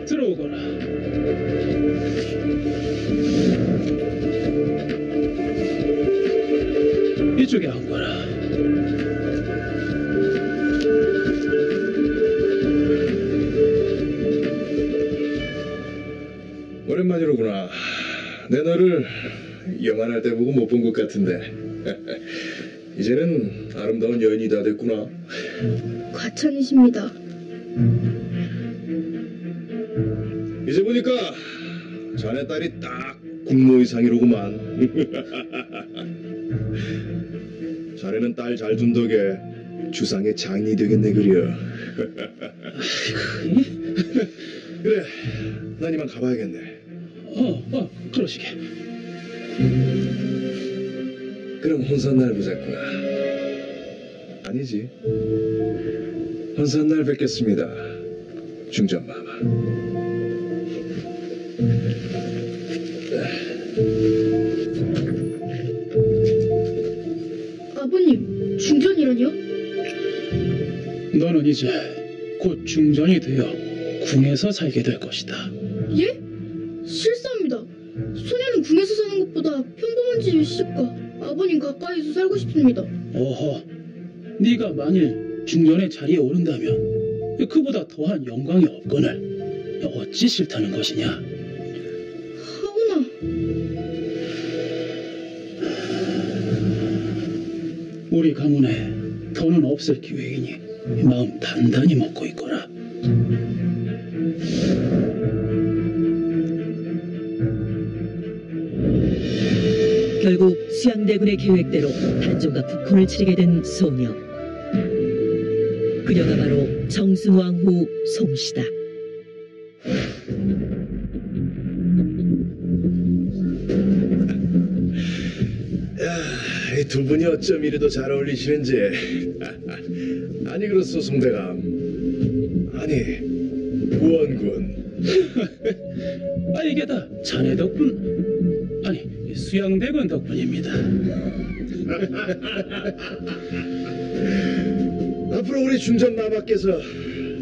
들어오거라. 이쪽에 앉거라.
오랜만이로구나. 내 너를 여만할 때 보고 못 본 것 같은데 이제는 아름다운 여인이 다 됐구나.
과찬이십니다.
이제 보니까 자네 딸이 딱 국모의상이로구만. 자네는 딸 잘 둔 덕에 주상의 장인이 되겠네 그려. 그래, 난 이만 가봐야겠네.
그러시게.
그럼 혼선날 보자꾸나. 아니지. 혼선날 뵙겠습니다. 중전마마.
아버님, 중전이라뇨?
너는 이제 곧 중전이 되어 궁에서 살게 될 것이다.
예? 실수합니다. 소녀는 궁에서 사는 것보다 평범한 집이 쉽고 아버님 가까이서 살고 싶습니다.
어허, 네가 만일 중전의 자리에 오른다면 그보다 더한 영광이 없거늘 어찌 싫다는 것이냐?
하오나.
우리 가문에 더는 없을 기회이니 마음 단단히 먹고 있거라.
결국 수양대군의 계획대로 단종과 국혼을 치르게 된 소녀. 그녀가 바로 정순왕후 송씨다.
이 두 분이 어쩜 이리도 잘 어울리시는지. 아니 그렇소 송대감. 아니 구원군.
이게 다 자네 덕분, 아니 수양대군 덕분입니다.
앞으로 우리 중전마마께서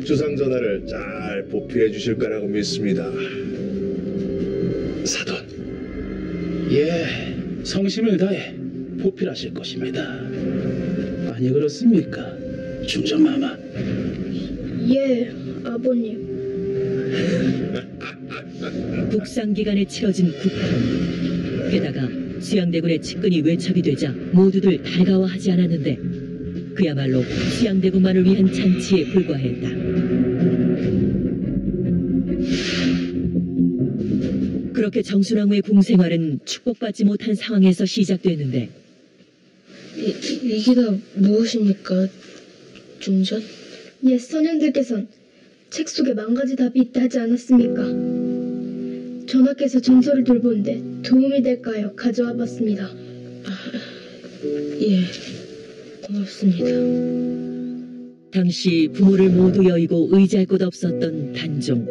주상전하를 잘 보필해 주실 거라고 믿습니다. 사돈.
예, 성심을 다해 보필하실 것입니다. 아니 그렇습니까, 중전마마?
예, 아버님.
북상 기간에 치러진 국혼. 게다가 수양대군의 측근이 외척이 되자 모두들 달가워하지 않았는데 그야말로 수양대군만을 위한 잔치에 불과했다. 그렇게 정순왕후의 궁생활은 축복받지 못한 상황에서 시작됐는데
이게 다 무엇입니까, 중전? 옛 선현들께선 책 속에 만 가지 답이 있다 하지 않았습니까? 전하께서 정서를 돌보는데 도움이 될까 하여 가져와 봤습니다. 예, 고맙습니다.
당시 부모를 모두 여의고 의지할 곳 없었던 단종.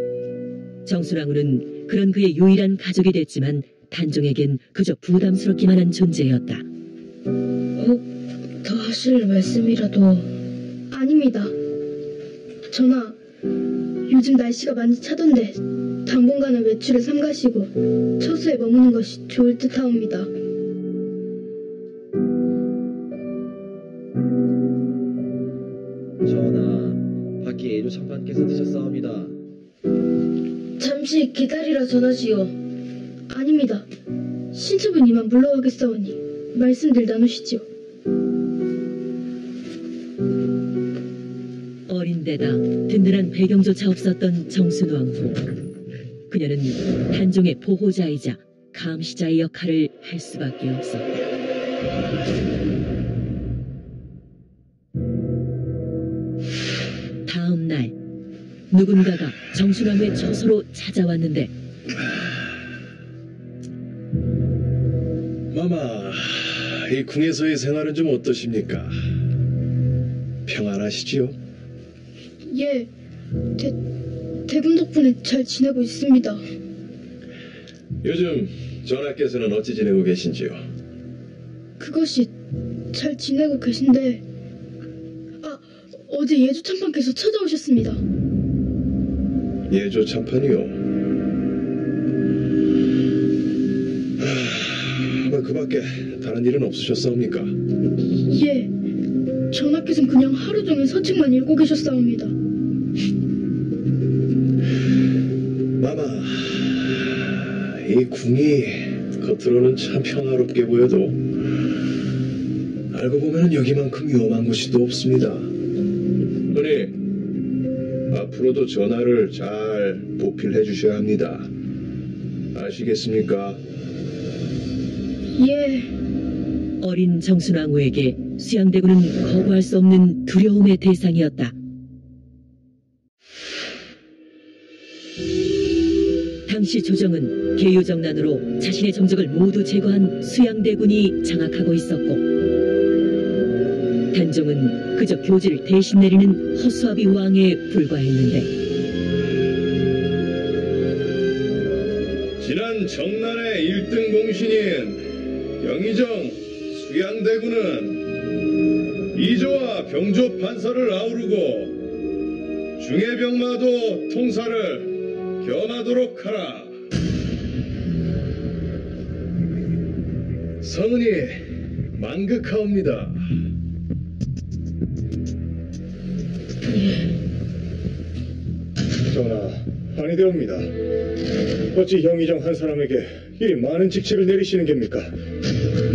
정순왕후는 그런 그의 유일한 가족이 됐지만 단종에겐 그저 부담스럽기만 한 존재였다.
더 하실 말씀이라도... 아닙니다. 전하, 요즘 날씨가 많이 차던데 당분간은 외출을 삼가시고 처소에 머무는 것이 좋을 듯하옵니다.
전하, 밖에 예조 참판께서 드셨사옵니다.
잠시 기다리라 전하시오. 아닙니다. 신첩은 이만 물러가겠사오니 말씀들 나누시지요.
어린데다 든든한 배경조차 없었던 정순왕후. 그녀는 단종의 보호자이자 감시자의 역할을 할 수밖에 없었다. 다음 날 누군가가 정순왕후의 처소로 찾아왔는데
마마, 이 궁에서의 생활은 좀 어떠십니까? 평안하시지요?
예, 대군 덕분에 잘 지내고 있습니다.
요즘 전하께서는 어찌 지내고 계신지요?
그것이 잘 지내고 계신데... 어제 예조 참판께서 찾아오셨습니다.
예조 참판이요? 그 밖에 다른 일은 없으셨사옵니까?
예, 전하께서는 그냥 하루 종일 서책만 읽고 계셨사옵니다.
마마, 이 궁이 겉으로는 참 평화롭게 보여도 알고 보면 여기만큼 위험한 곳이 또 없습니다. 그러니 앞으로도 전하를 잘 보필해 주셔야 합니다. 아시겠습니까?
예.
어린 정순왕후에게 수양대군은 거부할 수 없는 두려움의 대상이었다. 당시 조정은 개유정난으로 자신의 정적을 모두 제거한 수양대군이 장악하고 있었고 단종은 그저 교지를 대신 내리는 허수아비 왕에 불과했는데
지난 정난의 1등 공신인 영의정 수양대군은 이조와 병조 판서를 아우르고 중해병마도 통사를 겸하도록 하라. 성은이 만극하옵니다.
전하, 아니되옵니다. 어찌 영의정 한 사람에게 이 많은 직책을 내리시는 겁니까?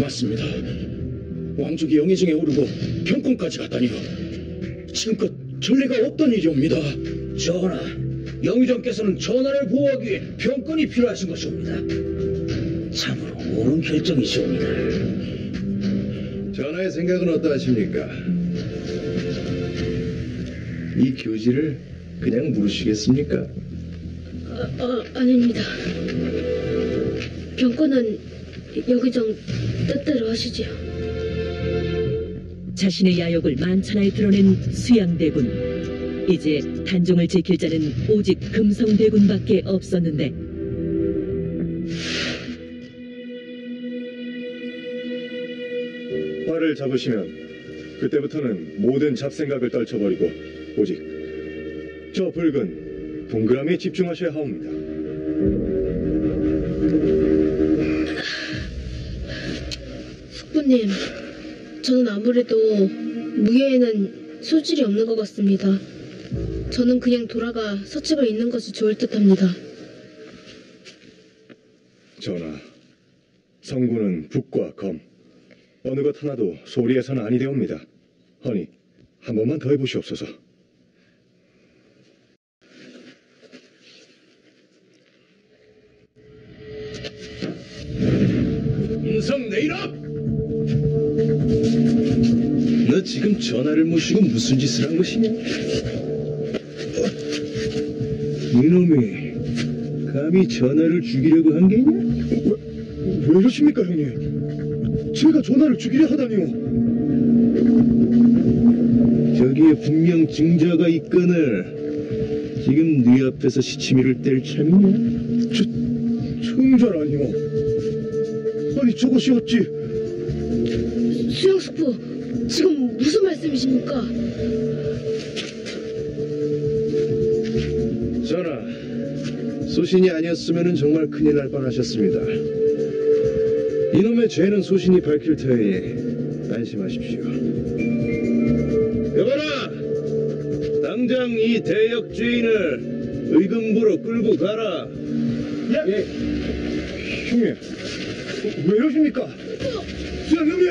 맞습니다. 왕족이 영의정에 오르고 병권까지 갔다니요. 지금껏 전례가 없던 일이옵니다.
전하, 영의정께서는 전하를 보호하기 위해 병권이 필요하신 것이옵니다. 참으로 옳은 결정이시옵니다.
전하의 생각은 어떠하십니까? 이 교지를 그냥 물으시겠습니까?
아닙니다. 병권은 여기정 뜻대로 하시지요.
자신의 야욕을 만천하에 드러낸 수양대군. 이제 단종을 지킬 자는 오직 금성대군밖에 없었는데
화를 잡으시면 그때부터는 모든 잡생각을 떨쳐버리고 오직 저 붉은 동그라미에 집중하셔야 하옵니다.
숙부님, 저는 아무래도 무예에는 소질이 없는 것 같습니다. 저는 그냥 돌아가 서책을 읽는 것이 좋을 듯합니다.
전하, 성군은 북과 검 어느 것 하나도 소리해서는 아니되옵니다. 허니 한 번만 더 해보시옵소서.
인성 내일업! 너 지금 전하를 모시고 무슨 짓을 한 것이냐? 이놈이 감히 전하를 죽이려고 한 게냐?
왜 이러십니까, 형님? 제가 전하를 죽이려 하다니요.
저기에 분명 증자가 있거늘 지금 네 앞에서 시치미를 뗄 참이냐?
증자라니요? 아니 저것이 어찌...
수영숙부, 지금 무슨 말씀이십니까?
전하, 소신이 아니었으면 정말 큰일 날 뻔하셨습니다. 이놈의 죄는 소신이 밝힐 터이니 안심하십시오. 여봐라! 당장 이 대역죄인을 의금부로 끌고 가라.
예. 형님, 왜 이러십니까? 수양 형님!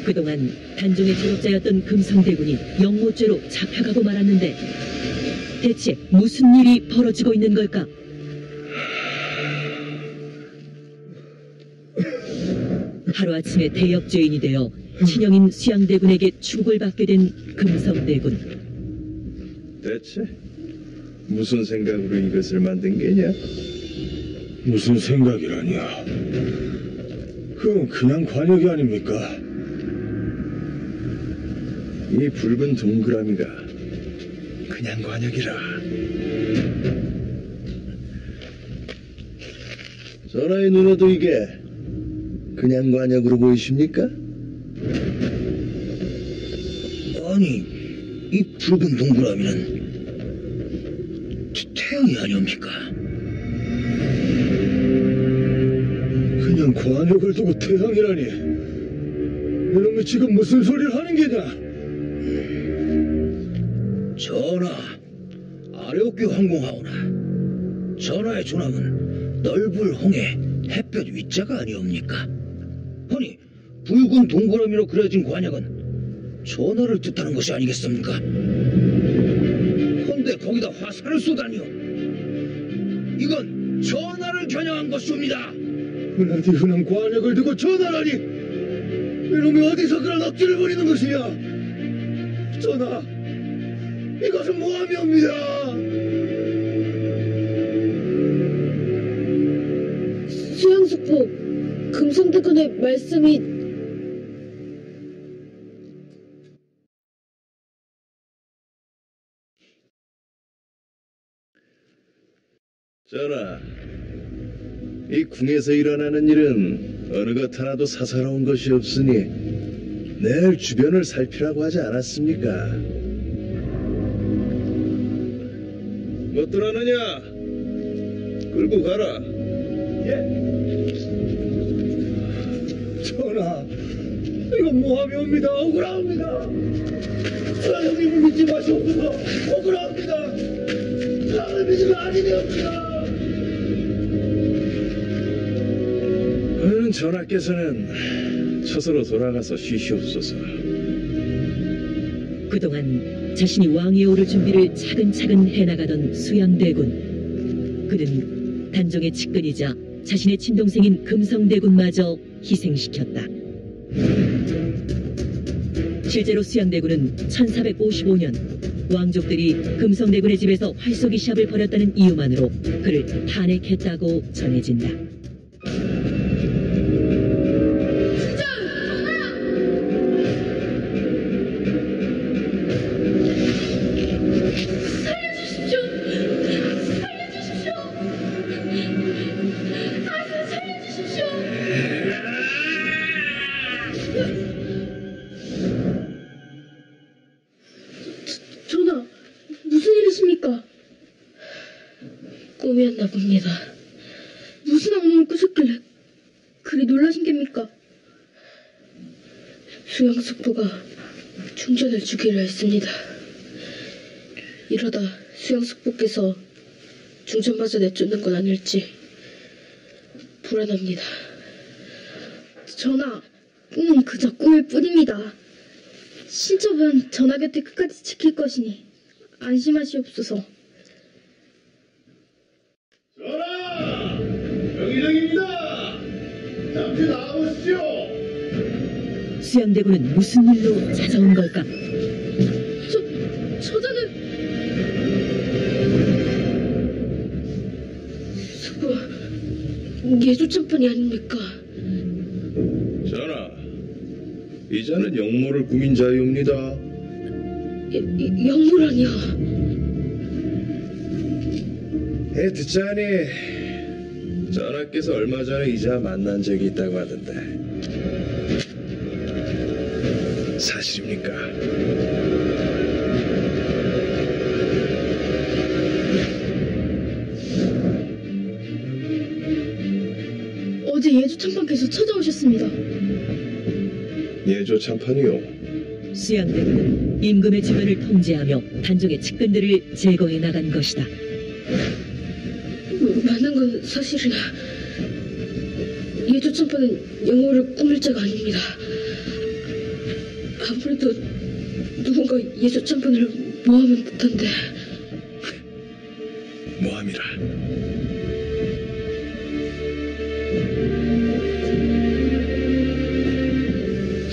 그동안 단종의 조력자였던 금성대군이 영모죄로 잡혀가고 말았는데 대체 무슨 일이 벌어지고 있는 걸까? 하루아침에 대역죄인이 되어 친형인 수양대군에게 추국을 받게 된 금성대군.
대체 무슨 생각으로 이것을 만든 게냐?
무슨 생각이라니요? 그건 그냥 관역이 아닙니까?
이 붉은 동그라미가 그냥 관역이라. 전하의 눈에도 이게 그냥 관역으로 보이십니까?
아니, 이 붉은 동그라미는 태양이 아니옵니까?
그냥 관역을 두고 태양이라니. 이놈이 지금 무슨 소리를 하는 게냐?
전하, 아래옥교 황공하오나 전하의 조남은 넓을 홍해 햇볕 위자가 아니옵니까? 아니, 붉은 동그라미로 그려진 관역은 전하를 뜻하는 것이 아니겠습니까? 헌데 거기다 화살을 쏘다니요. 이건 전하를 겨냥한 것이옵니다.
흔하디 흔한 관역을 두고 전하라니. 이놈이 어디서 그런 억지를 부리는 것이냐? 전하, 이것은 모함이옵니다.
수양대군의 말씀이
전하, 이 궁에서 일어나는 일은 어느 것 하나도 사사로운 것이 없으니 늘 주변을 살피라고 하지 않았습니까? 못 들었느냐? 끌고 가라.
전하, 이건 모함이옵니다. 억울합니다. 형님을 믿지 마시옵소서. 억울합니다. 나를 믿으면 아니 되옵니다.
오늘은 전하께서는 처소로 돌아가서 쉬시옵소서.
그동안 자신이 왕위에 오를 준비를 차근차근 해나가던 수양대군. 그는 단종의 측근이자 자신의 친동생인 금성대군마저 희생시켰다. 실제로 수양대군은 1455년 왕족들이 금성대군의 집에서 활쏘기 시합을 벌였다는 이유만으로 그를 탄핵했다고 전해진다.
전하, 무슨 일이십니까? 꿈이었나 봅니다. 무슨 악몽을 꾸셨길래 그리 놀라신 겁니까? 수양숙부가 중전을 주기로 했습니다. 이러다 수양숙부께서 중전마저 내쫓는 건 아닐지 불안합니다. 전하, 꿈은 그저 꿈일 뿐입니다. 신첩은 전하 곁에 끝까지 지킬 것이니 안심하시옵소서.
전하! 명의정입니다! 잠시 나와보시오!
수양대군은 무슨 일로 찾아온 걸까?
저자는 수고 예조참판이 아닙니까?
전하, 이 자는 영모를 꾸민 자이옵니다.
영모라니요?
듣자니 전하께서 얼마 전에 이자 만난 적이 있다고 하던데 사실입니까?
어제 예조참판께서 찾아오셨습니다.
예조참판이요?
수양대군은 임금의 주변을 통제하며 단종의 측근들을 제거해 나간 것이다.
많은 건 사실이나 예조참판은 영호를 꾸밀 자가 아닙니다. 아무래도 누군가 예조참판을 모함한 듯한데.
모함이라.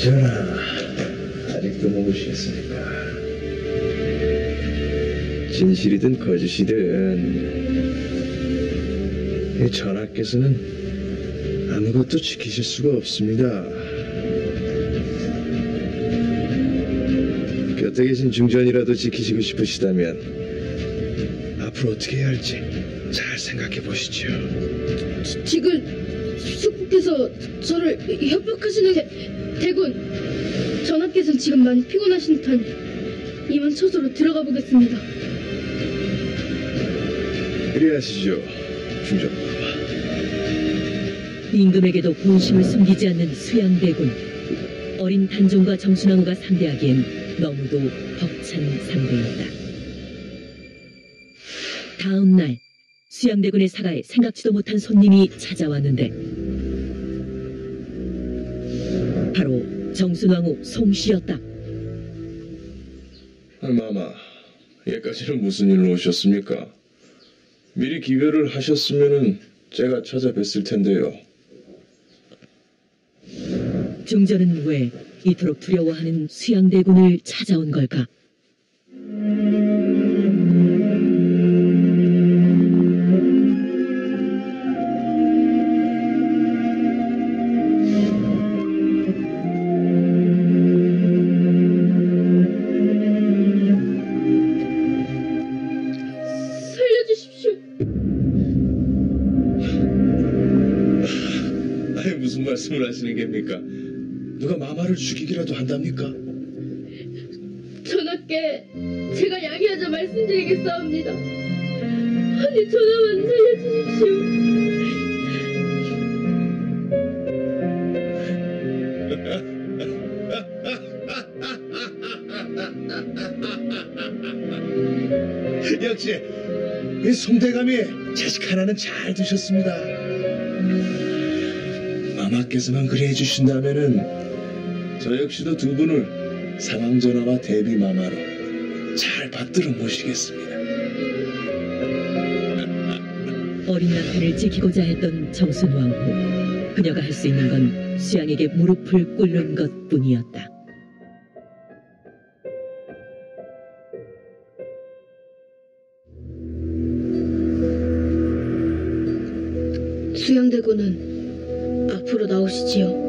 전하, 아직도 모르시겠습니까? 진실이든 거짓이든 전하께서는 아무것도 지키실 수가 없습니다. 곁에 계신 중전이라도 지키시고 싶으시다면 앞으로 어떻게 해야 할지 잘 생각해 보시죠.
지금 숙부께서 저를 협박하시는 대군, 전하께서는 지금 많이 피곤하신 듯하니 이만 처소로 들어가 보겠습니다.
그리하시죠, 중전.
임금에게도 본심을 숨기지 않는 수양대군. 어린 단종과 정순왕후가 상대하기엔 너무도 벅찬 상대였다. 다음 날 수양대군의 사가에 생각지도 못한 손님이 찾아왔는데 바로 정순왕후 송씨였다.
마마, 여기까지는 무슨 일로 오셨습니까? 미리 기별을 하셨으면은 제가 찾아뵀을 텐데요.
중전은 왜 이토록 두려워하는 수양대군을 찾아온 걸까?
무슨 말씀을 하시는 겁니까? 누가 마마를 죽이기라도 한답니까?
전하께 제가 양해하자 말씀드리겠사옵니다. 아니 전하만 살려주십시오.
역시 이 송대감이 자식 하나는 잘 두셨습니다. 마마께서만 그래 해주신다면은 저 역시도 두 분을 상황전화와 대비 마마로 잘 받들어 모시겠습니다.
어린 남편을 지키고자 했던 정순왕후. 그녀가 할 수 있는 건 수양에게 무릎을 꿇는 것뿐이었다.
수양대군은 앞으로 나오시지요.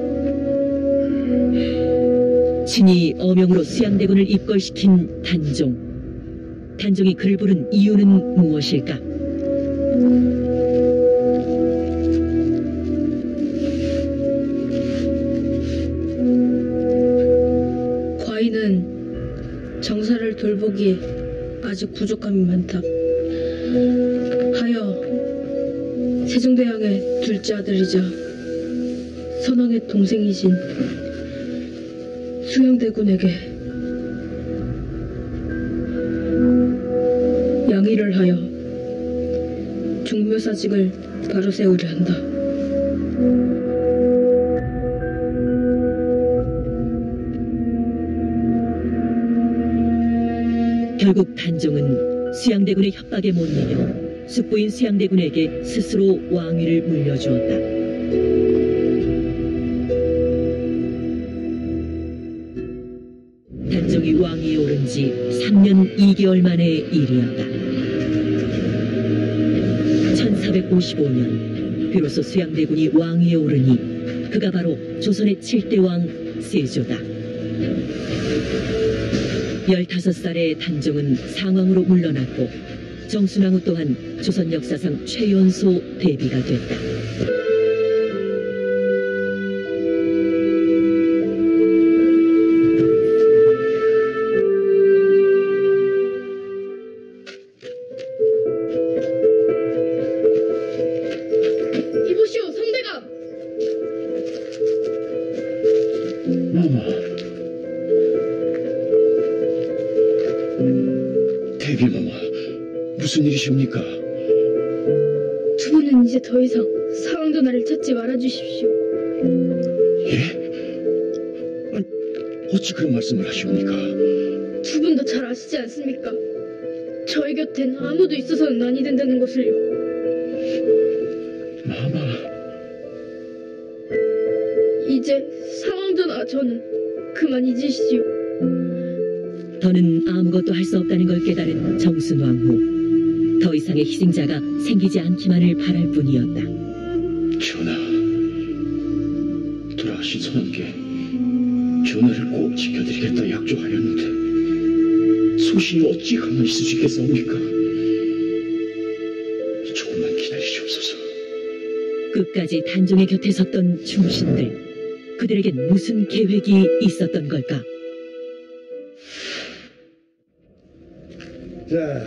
친히 어명으로 수양대군을 입궐시킨 단종. 단종이 그를 부른 이유는 무엇일까?
과인은 정사를 돌보기에 아직 부족함이 많다. 하여 세종대왕의 둘째 아들이자 선왕의 동생이신 수양대군에게 양의를 하여 중묘사직을 바로 세우려 한다.
결국 단종은 수양대군의 협박에 못 내며 숙부인 수양대군에게 스스로 왕위를 물려주었다. 단종이 왕위에 오른 지 3년 2개월 만의 일이었다. 1455년 비로소 수양대군이 왕위에 오르니 그가 바로 조선의 7대 왕 세조다. 15살의 단종은 상왕으로 물러났고 정순왕후 또한 조선 역사상 최연소 대비가 됐다.
이보시오 성대감.
마마. 대비마마, 무슨 일이십니까?
두 분은 이제 더 이상 상황전화를 찾지 말아주십시오.
예? 아니, 어찌 그런 말씀을 하십니까?
두 분도 잘 아시지 않습니까? 저희 곁엔 아무도 있어서는 아니 된다는 것을요.
마마.
이제 상황전화 저는 그만 잊으시오.
더는 아무것도 할 수 없다는 걸 깨달은 정순왕후. 더 이상의 희생자가 생기지 않기만을 바랄 뿐이었다.
전하, 돌아가신 선왕께 전하를 꼭 지켜드리겠다 약조하였는데 소신이 어찌 가만히 있을 수 있겠사옵니까? 조금만 기다리시옵소서.
끝까지 단종의 곁에 섰던 충신들. 그들에겐 무슨 계획이 있었던 걸까?
자,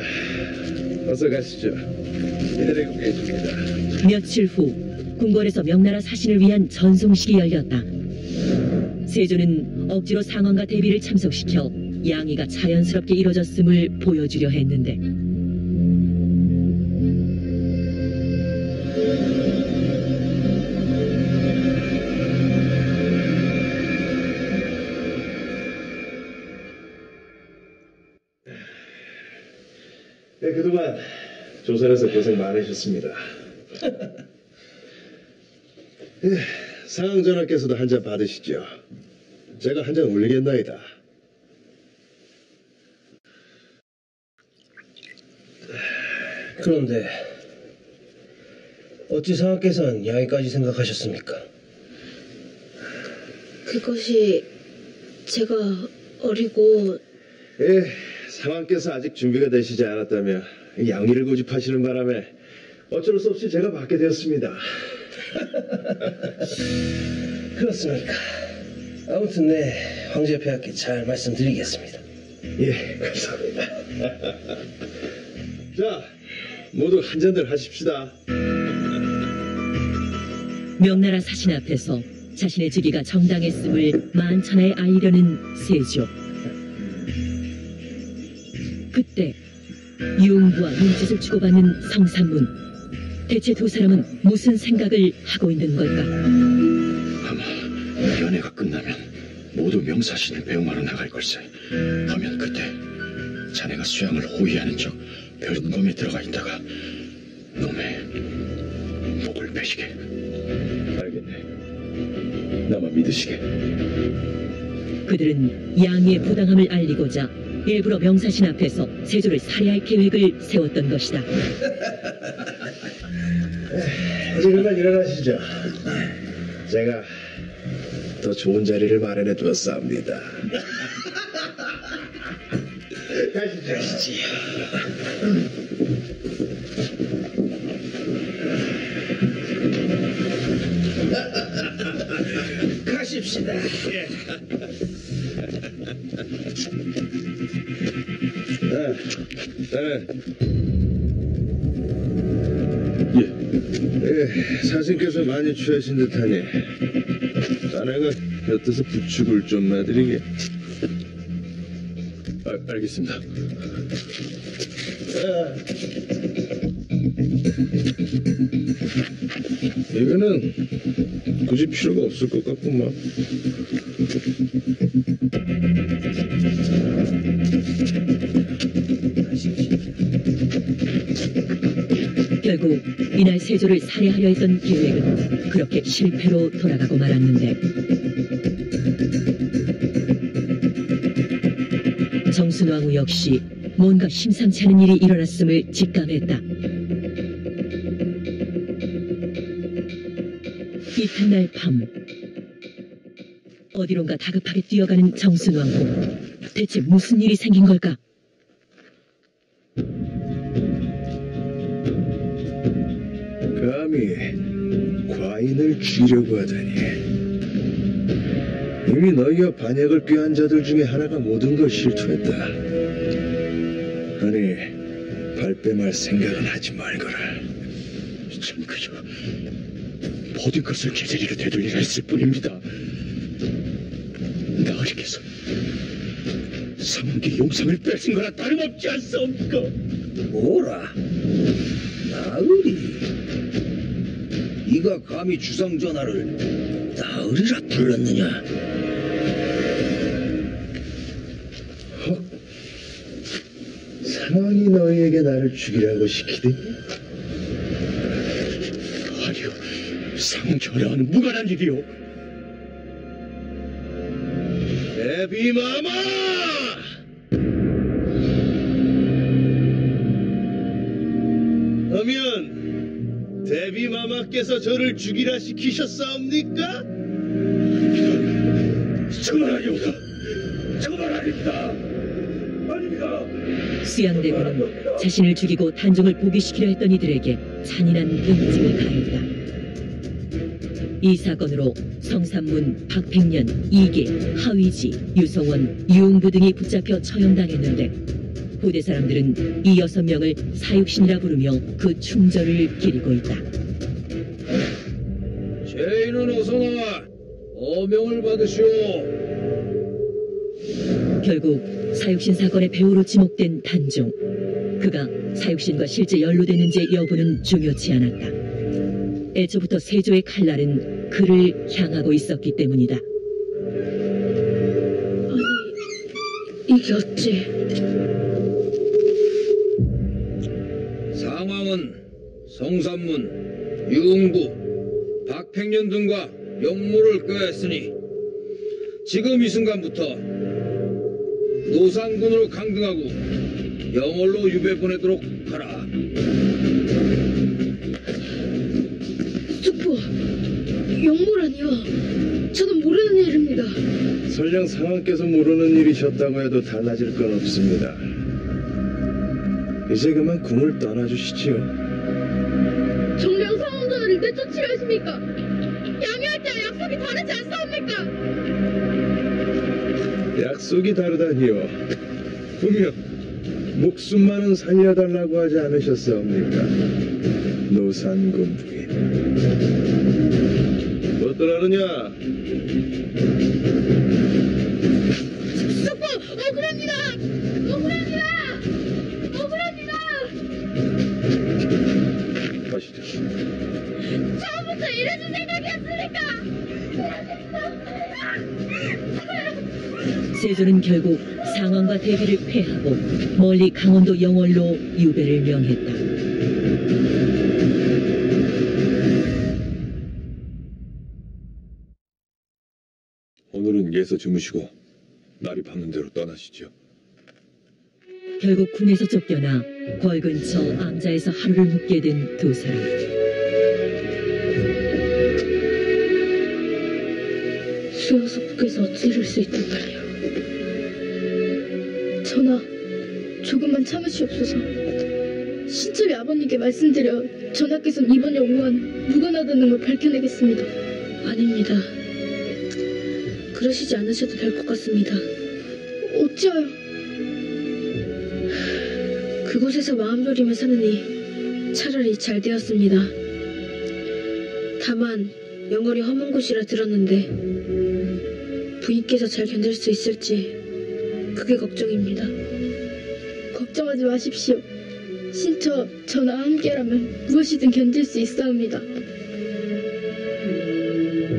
어서 가시죠. 기다리고 계십니다.
며칠 후 궁궐에서 명나라 사신을 위한 전송식이 열렸다. 세조는 억지로 상왕과 대비를 참석시켜 양의가 자연스럽게 이뤄졌음을 보여주려 했는데
네, 그동안 조선에서 고생 많으셨습니다. 네, 상황전하께서도 한 잔 받으시죠. 제가 한 잔 올리겠나이다.
그런데 어찌 상하께서는 양이까지 생각하셨습니까?
그것이 제가 어리고
예, 상황께서 아직 준비가 되시지 않았다며 양의를 고집하시는 바람에 어쩔 수 없이 제가 받게 되었습니다.
그렇습니까? 아무튼 네, 황제 폐하께 잘 말씀드리겠습니다.
예, 감사합니다. 자, 모두 한 잔들 하십시다.
명나라 사신 앞에서 자신의 즉위가 정당했음을 만천하에 알리려는 세조. 그때 유흥부와 눈짓을 주고받는 성산문. 대체 두 사람은 무슨 생각을 하고 있는 걸까?
아마 연애가 끝나면 모두 명사신을 배웅하러 나갈 걸세. 하면 그때 자네가 수양을 호위하는 척 별검에 들어가 있다가 놈의 목을 베시게.
알겠네. 나만 믿으시게.
그들은 양의의 부당함을 알리고자 일부러 명사신 앞에서 세조를 살해할 계획을 세웠던 것이다.
이제 그만 일어나시죠. 제가 더 좋은 자리를 마련해 두었사옵니다. 가시죠.
가십시다.
사신께서 많이 취하신 듯하니 자네가 곁에서 부축을 좀 놔드리게.
알겠습니다.
이거는 굳이 필요가 없을 것 같구만.
결국 이날 세조를 살해하려 했던 계획은 그렇게 실패로 돌아가고 말았는데 정순왕후 역시 뭔가 심상치 않은 일이 일어났음을 직감했다. 이튿날 밤 어디론가 다급하게 뛰어가는 정순왕후. 대체 무슨 일이 생긴 걸까?
감히 과인을 죽이려고 하다니. 이미 너희와 반역을 꾀한 자들 중에 하나가 모든 걸 실토했다. 아니, 발뺌할 생각은 하지 말거라.
전 그저 모든 것을 제자리로 되돌리라 했을 뿐입니다. 나으리께서 상원기 용상을 뺏은 거나 다름없지 않사옵니까?
뭐라? 나으리? 네가 감히 주상전하를 나으리라 불렀느냐?
상황이 너희에게 나를 죽이라고 시키더니?
아니요, 상전하와는 무관한 일이요.
대비마마! 하면 대비마마께서 저를 죽이라 시키셨사옵니까?
정말 아니오다. 정말 아닙니다. 아닙니다.
수양대군은 자신을 죽이고 단종을 포기시키려 했던 이들에게 잔인한 응징을 가했다. 이 사건으로 성산문, 박팽년, 이계, 하위지, 유성원, 유흥부 등이 붙잡혀 처형당했는데 부대 사람들은 이 6명을 사육신이라 부르며 그 충절을 기리고 있다.
죄인은 어서 나와 어명을 받으시오.
결국 사육신 사건의 배우로 지목된 단종. 그가 사육신과 실제 연루됐는지 여부는 중요치 않았다. 애초부터 세조의 칼날은 그를 향하고 있었기 때문이다.
아니, 이게 어찌?
상황은 성산문, 유흥부, 박팽년 등과 역무를 꾀했으니 지금 이 순간부터 노상군으로 강등하고 영월로 유배 보내도록 하라.
숙부, 영모라니요. 저는 모르는 일입니다.
설령 상황께서 모르는 일이셨다고 해도 달라질 건 없습니다. 이제 그만 궁을 떠나주시지요.
하십니까? 양해할 때와 약속이 다르지 않사옵니까?
약속이 다르다니요. 분명 목숨만은 살려달라고 하지 않으셨사옵니까? 노산군 부인. 뭐들 하느냐?
숙부 억울합니다. 억울합니다. 억울합니다.
가시죠.
처음부터 이래줄 생각이었으니까.
세조는 결국 상황과 대비를 패하고 멀리 강원도 영월로 유배를 명했다.
오늘은 예서 주무시고 날이 밝는 대로 떠나시죠.
결국 군에서 쫓겨나 궐 근처 암자에서 하루를 묵게 된 두 사람.
수여석께서 어찌 이럴 수 있단 말이오. 전하, 조금만 참으시옵소서. 신철이 아버님께 말씀드려 전하께서는 이번 연구원 무관하다는 걸 밝혀내겠습니다. 아닙니다. 그러시지 않으셔도 될 것 같습니다. 어찌하여? 그곳에서 마음 졸이며 사느니 차라리 잘 되었습니다. 다만 영월이 험한 곳이라 들었는데 부인께서 잘 견딜 수 있을지 그게 걱정입니다. 걱정하지 마십시오. 신처 전하 함께라면 무엇이든 견딜 수 있사옵니다.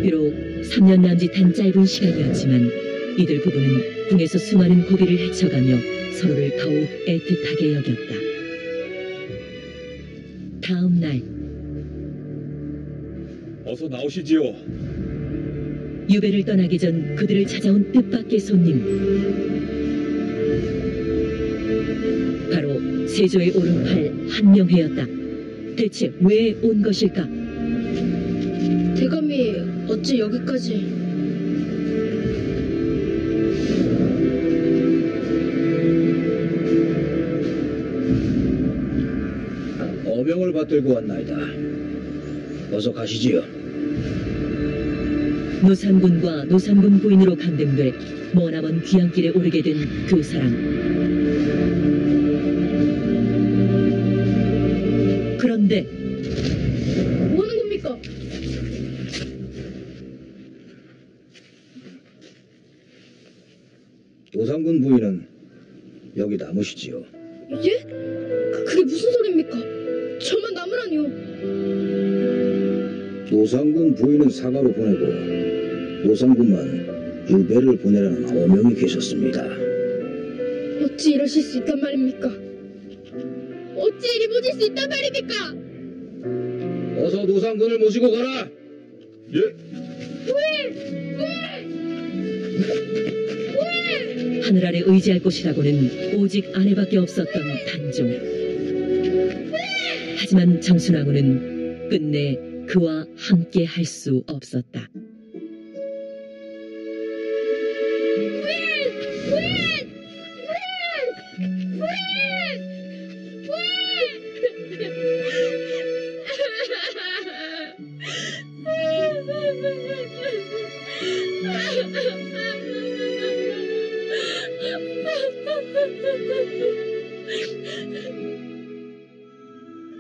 비록 3년 남짓한 짧은 시간이었지만 이들 부부는 궁에서 수많은 고비를 헤쳐가며 서로를 더욱 애틋하게 여겼다. 다음 날
어서 나오시지요.
유배를 떠나기 전 그들을 찾아온 뜻밖의 손님. 바로 세조의 오른팔 한명회였다. 대체 왜 온 것일까?
대감이 어찌 여기까지?
어명을 받들고 왔나이다. 어서 가시지요.
노산군과 노산군 부인으로 감등돼 머나먼 귀향길에 오르게 된 두 사람. 그런데
뭐 하는 겁니까?
노산군 부인은 여기 남으시지요.
예? 그게 무슨 소리입니까? 저만 남으라니요.
노산군 부인은 사가로 보내고 노산군만 유배를 보내라는 어명이 계셨습니다.
어찌 이러실 수 있단 말입니까? 어찌 이리 모질 수 있단 말입니까?
어서 노산군을 모시고 가라.
예.
하늘 아래 의지할 곳이라고는 오직 아내밖에 없었던 단종. 하지만 정순왕후는 끝내 그와 함께 할 수 없었다.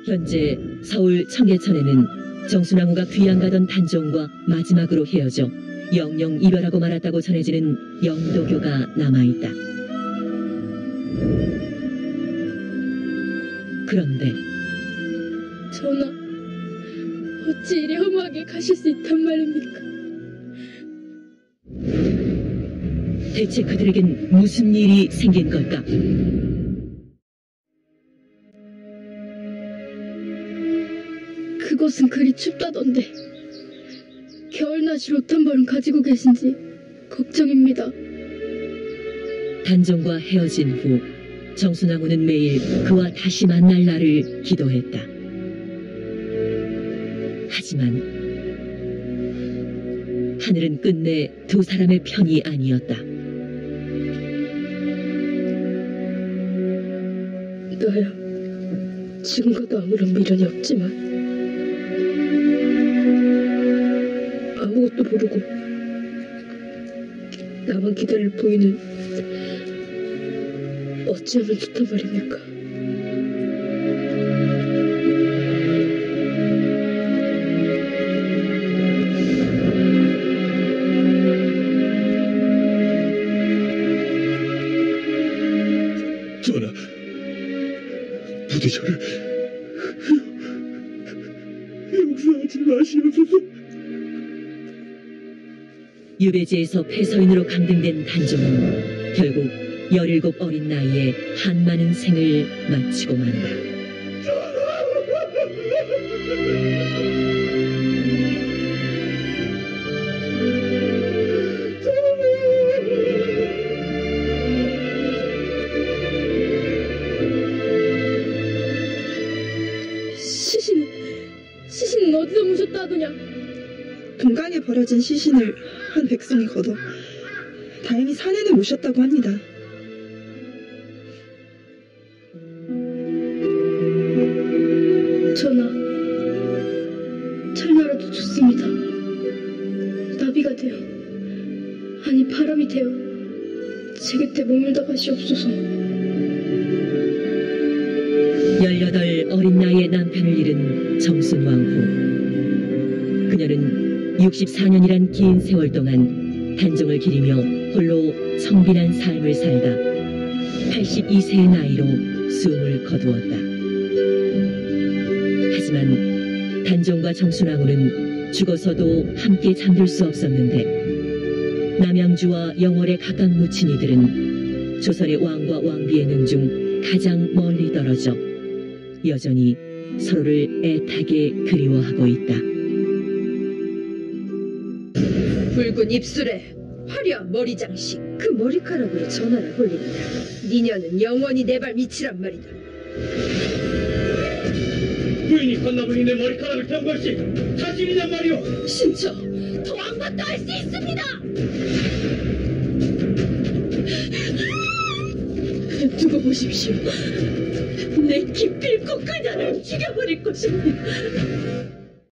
현재 서울 청계천에는 정순왕후가 귀양가던 단종과 마지막으로 헤어져 영영 이별하고 말았다고 전해지는 영도교가 남아있다. 그런데
전하, 어찌 이리 험하게 가실 수 있단 말입니까?
대체 그들에겐 무슨 일이 생긴 걸까?
그곳은 그리 춥다던데 겨울나시 옷 한 벌은 가지고 계신지 걱정입니다.
단종과 헤어진 후 정순왕후는 매일 그와 다시 만날 날을 기도했다. 하지만 하늘은 끝내 두 사람의 편이 아니었다.
너야 지금과도 아무런 미련이 없지만 것도 모르고 나만 기다릴 부인은 어찌하면 좋단 말입니까?
전하, 부디 저를 용서하지 마시옵소서.
유배지에서 폐서인으로 강등된 단종은 결국 17 어린 나이에 한많은 생을 마치고 만다.
시신은 어디서 모셨다 하더냐?
금강에 버려진 시신을 한 백성이 걷어 다행히 산에는 모셨다고 합니다.
전하, 철나라도 좋습니다. 나비가 되어, 아니 바람이 되어 제 곁에 머물다 가시옵소서.
18 어린 나이에 남편을 잃은 정순왕후. 그녀는 64년이란 긴 세월 동안 단종을 기리며 홀로 청빈한 삶을 살다 82세의 나이로 숨을 거두었다. 하지만 단종과 정순왕후는 죽어서도 함께 잠들 수 없었는데 남양주와 영월의 각각 묻힌 이들은 조선의 왕과 왕비의 능 중 가장 멀리 떨어져 여전히 서로를 애타게 그리워하고 있다.
붉은 입술에 화려한 머리 장식, 그 머리카락으로 전하를 홀린다. 니녀는 영원히 내 발 밑이란 말이다.
부인이 건나무니 내 머리카락을 태운 것이 사실이냔 말이오.
신처, 더 왕받다 할 수 있습니다. 두고 보십시오. 내 기필코 그녀를 죽여버릴 것입니다.